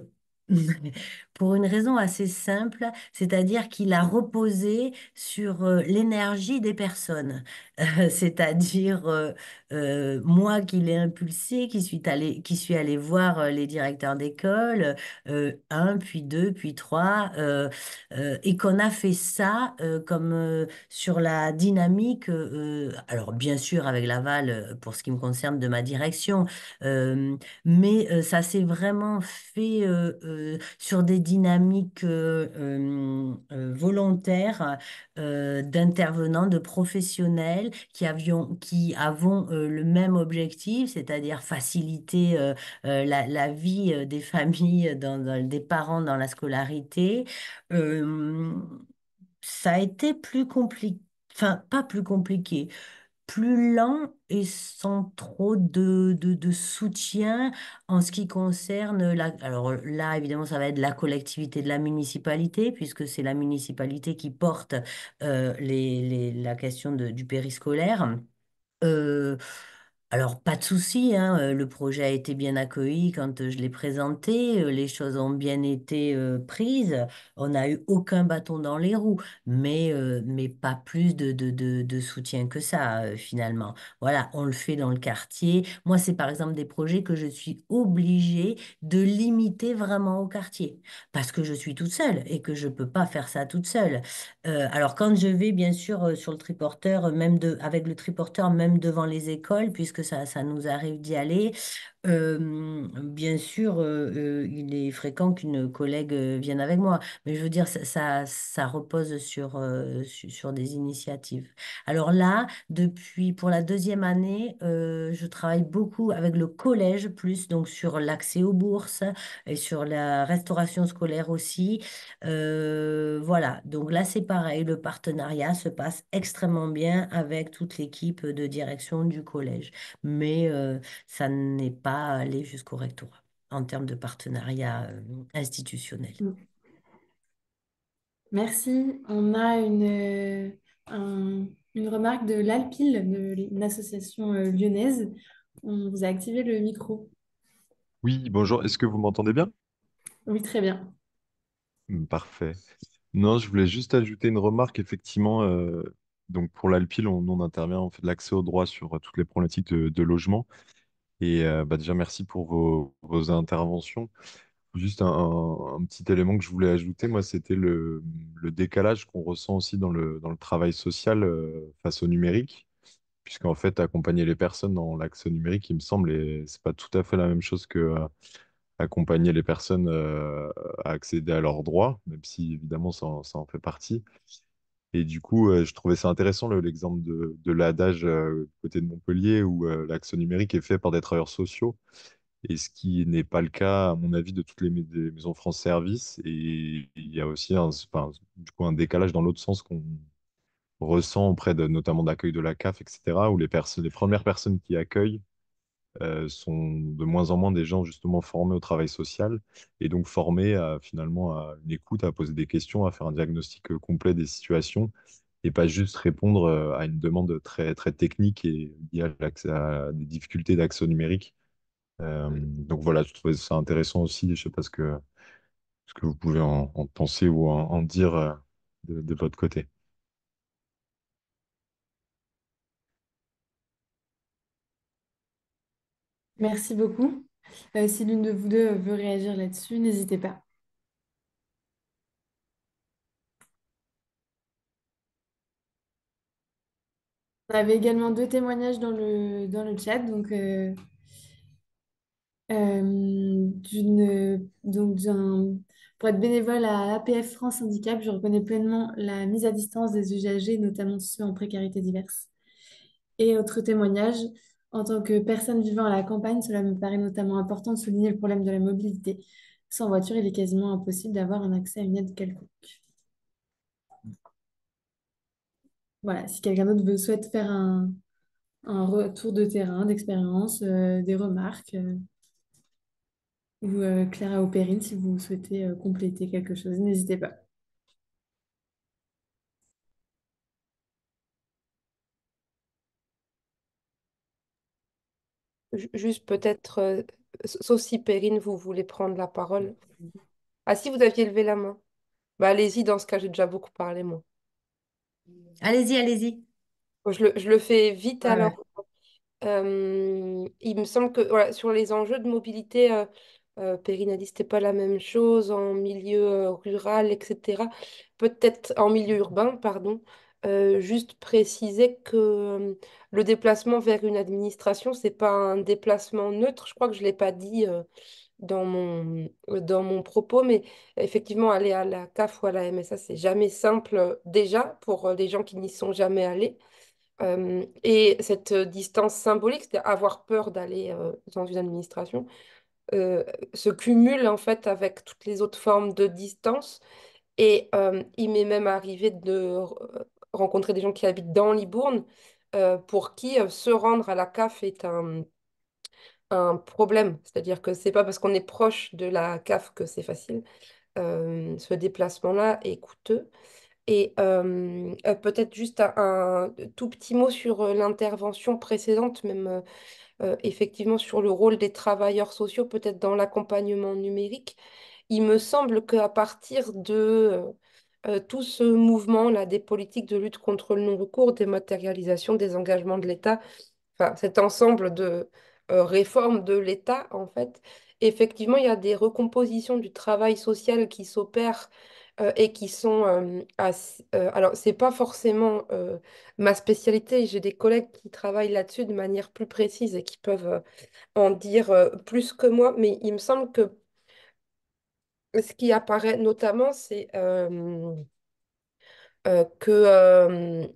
pour une raison assez simple, c'est-à-dire qu'il a reposé sur l'énergie des personnes. C'est-à-dire moi qui l'ai impulsé, qui suis allé voir les directeurs d'école, un, puis deux, puis trois, et qu'on a fait ça comme sur la dynamique, alors bien sûr avec l'aval pour ce qui me concerne de ma direction, euh, mais ça s'est vraiment fait sur des dynamiques volontaires d'intervenants, de professionnels qui avons le même objectif, c'est-à-dire faciliter la vie des familles, des parents dans la scolarité. Euh, Ça a été plus compliqué, enfin pas plus compliqué, plus lent et sans trop de soutien en ce qui concerne alors là, évidemment, ça va être la collectivité de la municipalité, puisque c'est la municipalité qui porte la question du périscolaire. Euh, Alors, pas de souci, hein, le projet a été bien accueilli quand je l'ai présenté, les choses ont bien été prises, on n'a eu aucun bâton dans les roues, mais pas plus de soutien que ça, finalement. Voilà, on le fait dans le quartier. Moi, c'est par exemple des projets que je suis obligée de limiter vraiment au quartier, parce que je suis toute seule et que je ne peux pas faire ça toute seule. Alors, quand je vais, bien sûr, sur le triporteur, avec le triporteur, même devant les écoles, puisque ça nous arrive d'y aller, bien sûr, il est fréquent qu'une collègue vienne avec moi. Mais je veux dire, ça repose sur des initiatives. Alors là, pour la deuxième année, je travaille beaucoup avec le collège, plus donc sur l'accès aux bourses et sur la restauration scolaire aussi. Voilà, donc là c'est pareil, le partenariat se passe extrêmement bien avec toute l'équipe de direction du collège, mais ça n'est pas allé jusqu'au rectorat en termes de partenariat institutionnel. Merci. On a une remarque de l'Alpil, une association lyonnaise. On vous a activé le micro. Oui, bonjour. Est-ce que vous m'entendez bien? Oui, très bien. Parfait. Non, je voulais juste ajouter une remarque. Effectivement, donc pour l'Alpil, on intervient, on fait de l'accès au droit sur toutes les problématiques de logement. Et bah, déjà, merci pour vos interventions. Juste un petit élément que je voulais ajouter, moi, c'était le décalage qu'on ressent aussi dans le travail social face au numérique. Puisqu'en fait, accompagner les personnes dans l'accès au numérique, il me semble, et c'est pas tout à fait la même chose que accompagner les personnes à accéder à leurs droits, même si évidemment ça en fait partie. Et du coup, je trouvais ça intéressant l'exemple de l'adage côté de Montpellier où l'accès au numérique est fait par des travailleurs sociaux, et ce qui n'est pas le cas, à mon avis, de toutes des maisons France Service. Et il y a aussi enfin, du coup, un décalage dans l'autre sens qu'on ressent auprès de, notamment d'accueil de la CAF, etc., où les premières personnes qui accueillent sont de moins en moins des gens justement formés au travail social et donc formés finalement à une écoute, à poser des questions, à faire un diagnostic complet des situations et pas juste répondre à une demande très, très technique et liée à des difficultés d'accès au numérique. Donc voilà, je trouvais ça intéressant aussi. Je sais pas ce que vous pouvez en penser ou en dire de votre côté. Merci beaucoup. Si l'une de vous deux veut réagir là-dessus, n'hésitez pas. On avait également deux témoignages dans le chat. Pour être bénévole à APF France Handicap, je reconnais pleinement la mise à distance des usagers, notamment ceux en précarité diverse. Et autre témoignage, en tant que personne vivant à la campagne, cela me paraît notamment important de souligner le problème de la mobilité. Sans voiture, il est quasiment impossible d'avoir un accès à une aide quelconque. Voilà, si quelqu'un d'autre souhaite faire un retour de terrain, d'expérience, des remarques, ou Clara Opérine, si vous souhaitez compléter quelque chose, n'hésitez pas. Juste peut-être, sauf si Perrine, vous voulez prendre la parole. Ah, si vous aviez levé la main. Bah, allez-y, dans ce cas, j'ai déjà beaucoup parlé, moi. Allez-y, allez-y. Je le fais vite Ouais, alors. ouais. Il me semble que voilà, sur les enjeux de mobilité, Perrine a dit que c'était pas la même chose en milieu rural, etc. Peut-être en milieu urbain, pardon. Juste préciser que le déplacement vers une administration, c'est pas un déplacement neutre. Je crois que je l'ai pas dit dans mon propos, mais effectivement, aller à la CAF ou à la MSA, c'est jamais simple déjà pour les gens qui n'y sont jamais allés. Et cette distance symbolique, c'est avoir peur d'aller dans une administration, euh, se cumule en fait avec toutes les autres formes de distance. Et il m'est même arrivé de rencontrer des gens qui habitent dans Libourne, pour qui se rendre à la CAF est un problème. C'est-à-dire que c'est pas parce qu'on est proche de la CAF que c'est facile. Ce déplacement-là est coûteux. Et peut-être juste un tout petit mot sur l'intervention précédente, même effectivement sur le rôle des travailleurs sociaux, peut-être dans l'accompagnement numérique. Il me semble qu'à partir de tout ce mouvement-là des politiques de lutte contre le non-recours, dématérialisation des engagements de l'État, enfin cet ensemble de réformes de l'État, en fait, effectivement, il y a des recompositions du travail social qui s'opèrent et qui sont alors, c'est pas forcément ma spécialité. J'ai des collègues qui travaillent là-dessus de manière plus précise et qui peuvent en dire plus que moi, mais il me semble que ce qui apparaît notamment, c'est que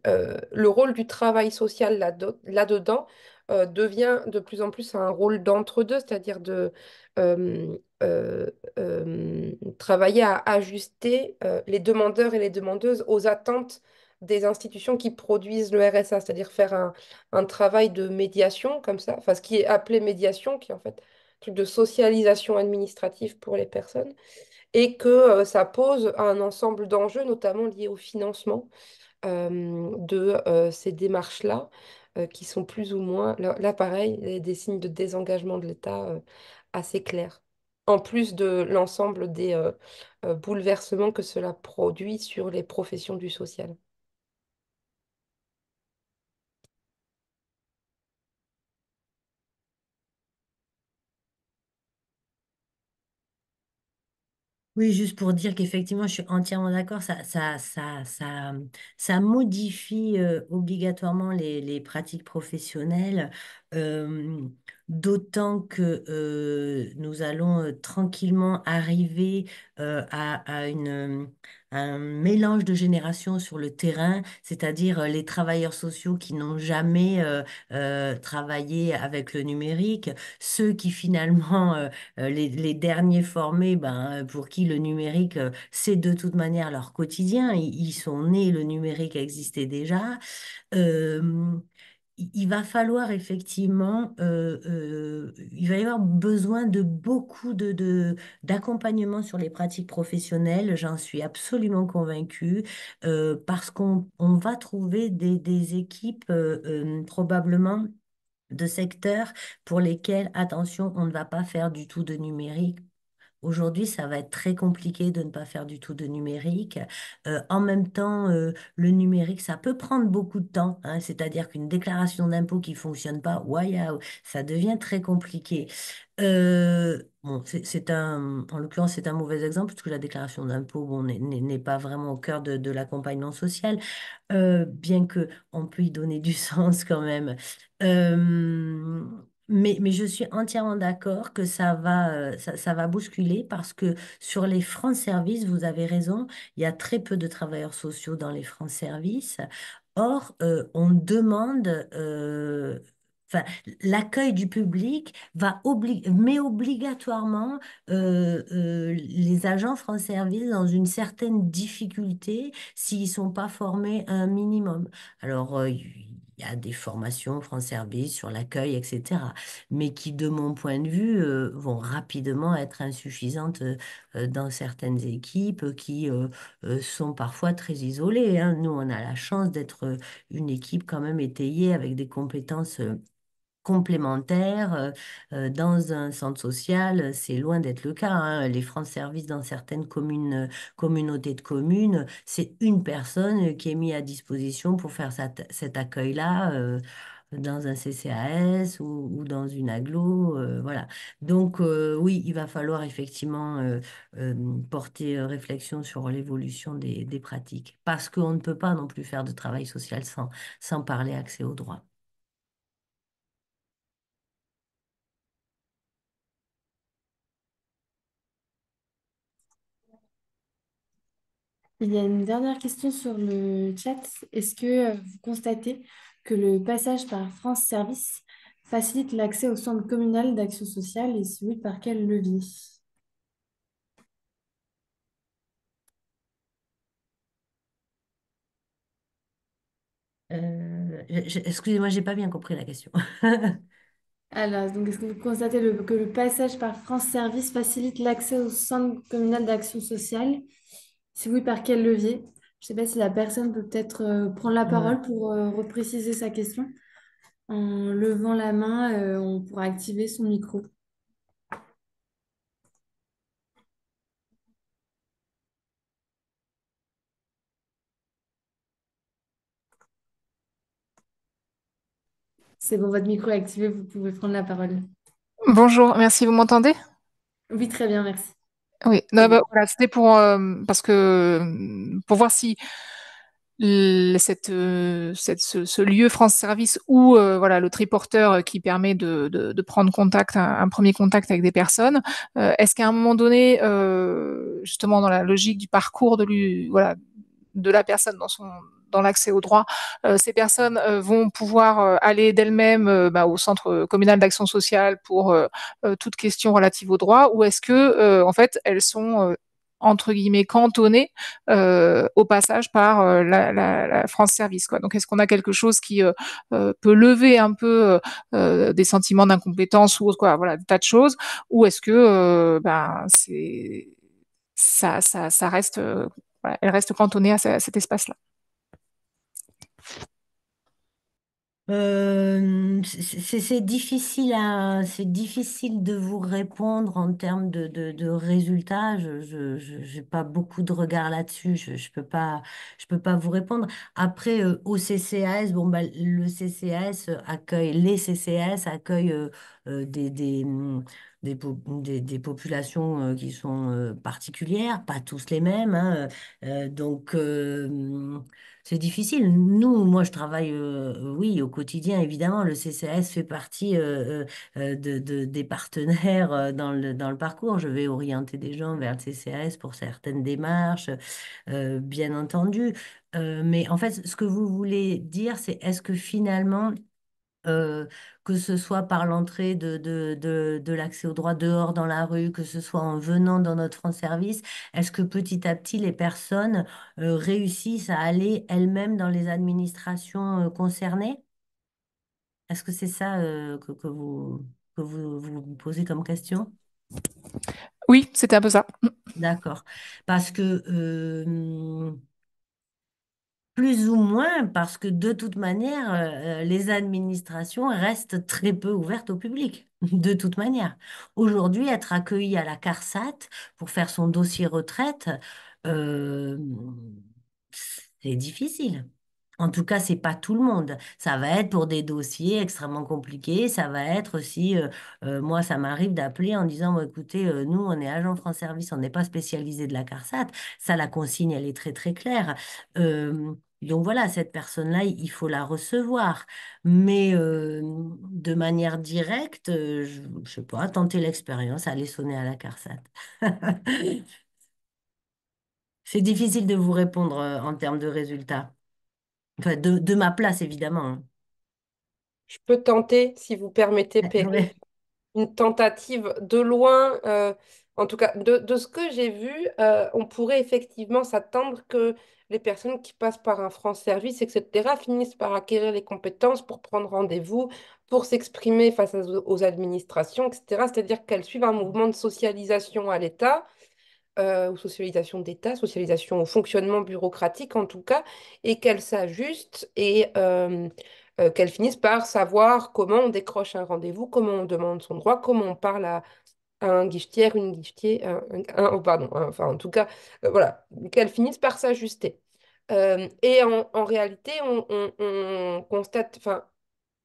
le rôle du travail social là-dedans devient de plus en plus un rôle d'entre-deux, c'est-à-dire de euh, euh, travailler à ajuster les demandeurs et les demandeuses aux attentes des institutions qui produisent le RSA, c'est-à-dire faire un travail de médiation comme ça, enfin ce qui est appelé médiation, qui est en fait un truc de socialisation administrative pour les personnes et que ça pose un ensemble d'enjeux, notamment liés au financement de ces démarches-là, qui sont plus ou moins, là, pareil, des signes de désengagement de l'État assez clairs. En plus de l'ensemble des bouleversements que cela produit sur les professions du social. Oui, juste pour dire qu'effectivement, je suis entièrement d'accord, ça modifie obligatoirement les pratiques professionnelles, euh, d'autant que nous allons tranquillement arriver à un mélange de générations sur le terrain, c'est-à-dire les travailleurs sociaux qui n'ont jamais travaillé avec le numérique, ceux qui finalement les derniers formés, ben, pour qui le numérique, c'est de toute manière leur quotidien. Ils sont nés, le numérique existait déjà. Euh, il va falloir effectivement, il va y avoir besoin de beaucoup d'accompagnement sur les pratiques professionnelles, j'en suis absolument convaincue, parce qu'on va trouver des équipes probablement de secteurs pour lesquels, attention, on ne va pas faire du tout de numérique. Aujourd'hui, ça va être très compliqué de ne pas faire du tout de numérique. En même temps, le numérique, ça peut prendre beaucoup de temps, hein. C'est-à-dire qu'une déclaration d'impôt qui fonctionne pas, waouh, ça devient très compliqué. Bon, en l'occurrence, c'est un mauvais exemple parce que la déclaration d'impôt, bon, n'est pas vraiment au cœur de l'accompagnement social, bien que on peut y donner du sens quand même. Euh, mais je suis entièrement d'accord que ça va bousculer parce que sur les France Services, vous avez raison, il y a très peu de travailleurs sociaux dans les France Services. Or, on demande, enfin, l'accueil du public met obligatoirement les agents France Services dans une certaine difficulté s'ils ne sont pas formés un minimum. Alors, il y a des formations France Service sur l'accueil, etc., mais qui, de mon point de vue, vont rapidement être insuffisantes dans certaines équipes qui sont parfois très isolées, hein. Nous, on a la chance d'être une équipe quand même étayée avec des compétences complémentaires dans un centre social, c'est loin d'être le cas, hein. Les France Services dans certaines communautés de communes, c'est une personne qui est mise à disposition pour faire cet accueil-là. Dans un CCAS ou dans une agglo, voilà. Donc oui, il va falloir effectivement euh, porter réflexion sur l'évolution des pratiques, parce qu'on ne peut pas non plus faire de travail social sans parler accès aux droits. Il y a une dernière question sur le chat. Est-ce que vous constatez que le passage par France Service facilite l'accès au centre communal d'action sociale et si oui, par quel levier? Excusez-moi, j'ai pas bien compris la question. Alors, donc, est-ce que vous constatez que le passage par France Service facilite l'accès au centre communal d'action sociale? Si oui, par quel levier? Je ne sais pas si la personne peut peut-être prendre la Ouais. parole pour repréciser sa question. En levant la main, on pourra activer son micro. C'est bon, votre micro est activé, vous pouvez prendre la parole. Bonjour, merci, vous m'entendez? Oui, très bien, merci. Oui, C'est non, bon. bah, voilà, c'était pour parce que pour voir si ce lieu France Service ou voilà le triporteur qui permet de prendre contact, un premier contact avec des personnes, est-ce qu'à un moment donné, justement dans la logique du parcours voilà de la personne dans l'accès au droit, ces personnes vont pouvoir aller d'elles-mêmes bah, au centre communal d'action sociale pour toute question relative au droit, ou est-ce que en fait elles sont entre guillemets cantonnées au passage par la France Service, quoi. Donc est-ce qu'on a quelque chose qui peut lever un peu des sentiments d'incompétence ou quoi, voilà, des tas de choses, ou est-ce que ben ça reste voilà, elle reste cantonnée à cet espace-là. C'est difficile de vous répondre en termes de résultats. J'ai pas beaucoup de regard là-dessus. Je peux pas vous répondre. Après, au CCAS, bon, bah, le CCAS accueille, les CCAS accueillent des populations qui sont particulières, pas tous les mêmes, hein. Donc, c'est difficile. Nous, moi, je travaille, oui, au quotidien, évidemment. Le CCAS fait partie des partenaires dans le parcours. Je vais orienter des gens vers le CCAS pour certaines démarches, bien entendu. Mais en fait, ce que vous voulez dire, c'est est-ce que finalement, euh, que ce soit par l'entrée de l'accès au droit dehors dans la rue, que ce soit en venant dans notre France Service, est-ce que petit à petit les personnes réussissent à aller elles-mêmes dans les administrations concernées? Est-ce que c'est ça vous posez comme question? Oui, c'était un peu ça. D'accord. Parce que plus ou moins, parce que de toute manière, les administrations restent très peu ouvertes au public, de toute manière. Aujourd'hui, être accueilli à la CARSAT pour faire son dossier retraite, euh, c'est difficile. En tout cas, c'est pas tout le monde. Ça va être pour des dossiers extrêmement compliqués. Ça va être aussi, moi, ça m'arrive d'appeler en disant, bon, écoutez, nous, on est agent France Service, on n'est pas spécialisé de la CARSAT. Ça, la consigne, elle est très, très claire. Donc voilà, cette personne-là, il faut la recevoir. Mais de manière directe, je sais pas, tenter l'expérience, aller sonner à la CARSAT. C'est difficile de vous répondre en termes de résultats. Enfin, de ma place, évidemment, hein. Je peux tenter, si vous permettez, Perrine, Ouais, une tentative de loin, en tout cas de ce que j'ai vu, on pourrait effectivement s'attendre que les personnes qui passent par un France Service, etc., finissent par acquérir les compétences pour prendre rendez-vous, pour s'exprimer face aux administrations, etc. C'est-à-dire qu'elles suivent un mouvement de socialisation à l'État, ou socialisation d'État, socialisation au fonctionnement bureaucratique en tout cas, et qu'elles s'ajustent et qu'elles finissent par savoir comment on décroche un rendez-vous, comment on demande son droit, comment on parle à un guichetière, une guichetier, oh, pardon, enfin en tout cas, voilà, qu'elles finissent par s'ajuster. Et en réalité, on constate, enfin,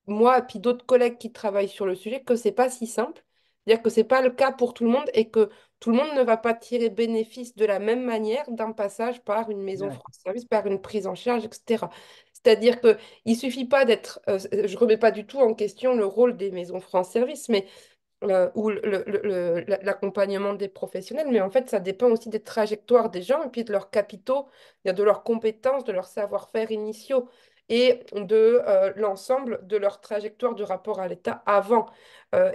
moi et puis d'autres collègues qui travaillent sur le sujet, que c'est pas si simple. C'est-à-dire que c'est pas le cas pour tout le monde et que tout le monde ne va pas tirer bénéfice de la même manière d'un passage par une maison ouais. France Service, par une prise en charge, etc. C'est-à-dire que il suffit pas d'être, je remets pas du tout en question le rôle des maisons France Service, mais ou l'accompagnement des professionnels, mais en fait, ça dépend aussi des trajectoires des gens et puis de leurs capitaux, de leurs compétences, de leurs savoir-faire initiaux et de l'ensemble de leur trajectoire de rapport à l'État avant.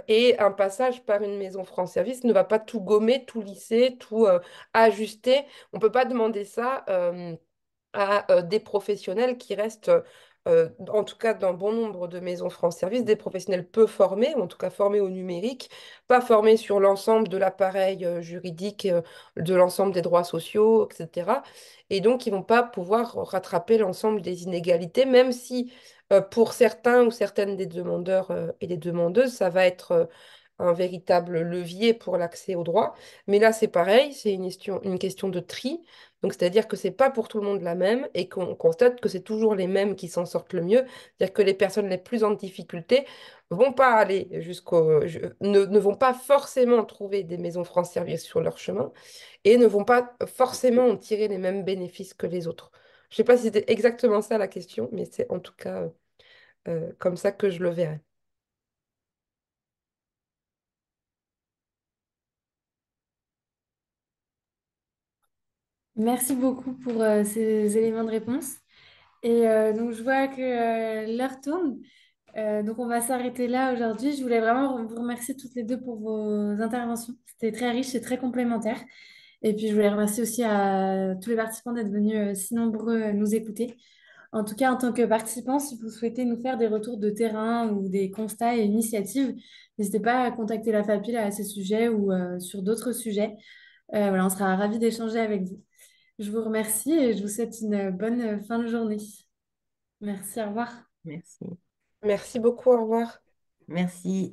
Et un passage par une maison France Service ne va pas tout gommer, tout lisser, tout ajuster. On ne peut pas demander ça à des professionnels qui restent en tout cas dans bon nombre de maisons France Service, des professionnels peu formés, ou en tout cas formés au numérique, pas formés sur l'ensemble de l'appareil juridique, de l'ensemble des droits sociaux, etc. Et donc, ils vont pas pouvoir rattraper l'ensemble des inégalités, même si pour certains ou certaines des demandeurs et des demandeuses, ça va être un véritable levier pour l'accès aux droits. Mais là, c'est pareil, c'est une question de tri. Donc, c'est-à-dire que c'est pas pour tout le monde la même et qu'on constate que c'est toujours les mêmes qui s'en sortent le mieux. C'est-à-dire que les personnes les plus en difficulté vont pas aller ne vont pas forcément trouver des maisons France Service sur leur chemin et ne vont pas forcément en tirer les mêmes bénéfices que les autres. Je sais pas si c'était exactement ça la question, mais c'est en tout cas comme ça que je le verrais. Merci beaucoup pour ces éléments de réponse. Et donc, je vois que l'heure tourne. Donc, on va s'arrêter là aujourd'hui. Je voulais vraiment vous remercier toutes les deux pour vos interventions. C'était très riche et très complémentaire. Et puis, je voulais remercier aussi à tous les participants d'être venus si nombreux nous écouter. En tout cas, en tant que participant, si vous souhaitez nous faire des retours de terrain ou des constats et initiatives, n'hésitez pas à contacter la FAPIL à ce sujet ou sur d'autres sujets. Voilà, on sera ravis d'échanger avec vous. Je vous remercie et je vous souhaite une bonne fin de journée. Merci, au revoir. Merci. Merci beaucoup, au revoir. Merci.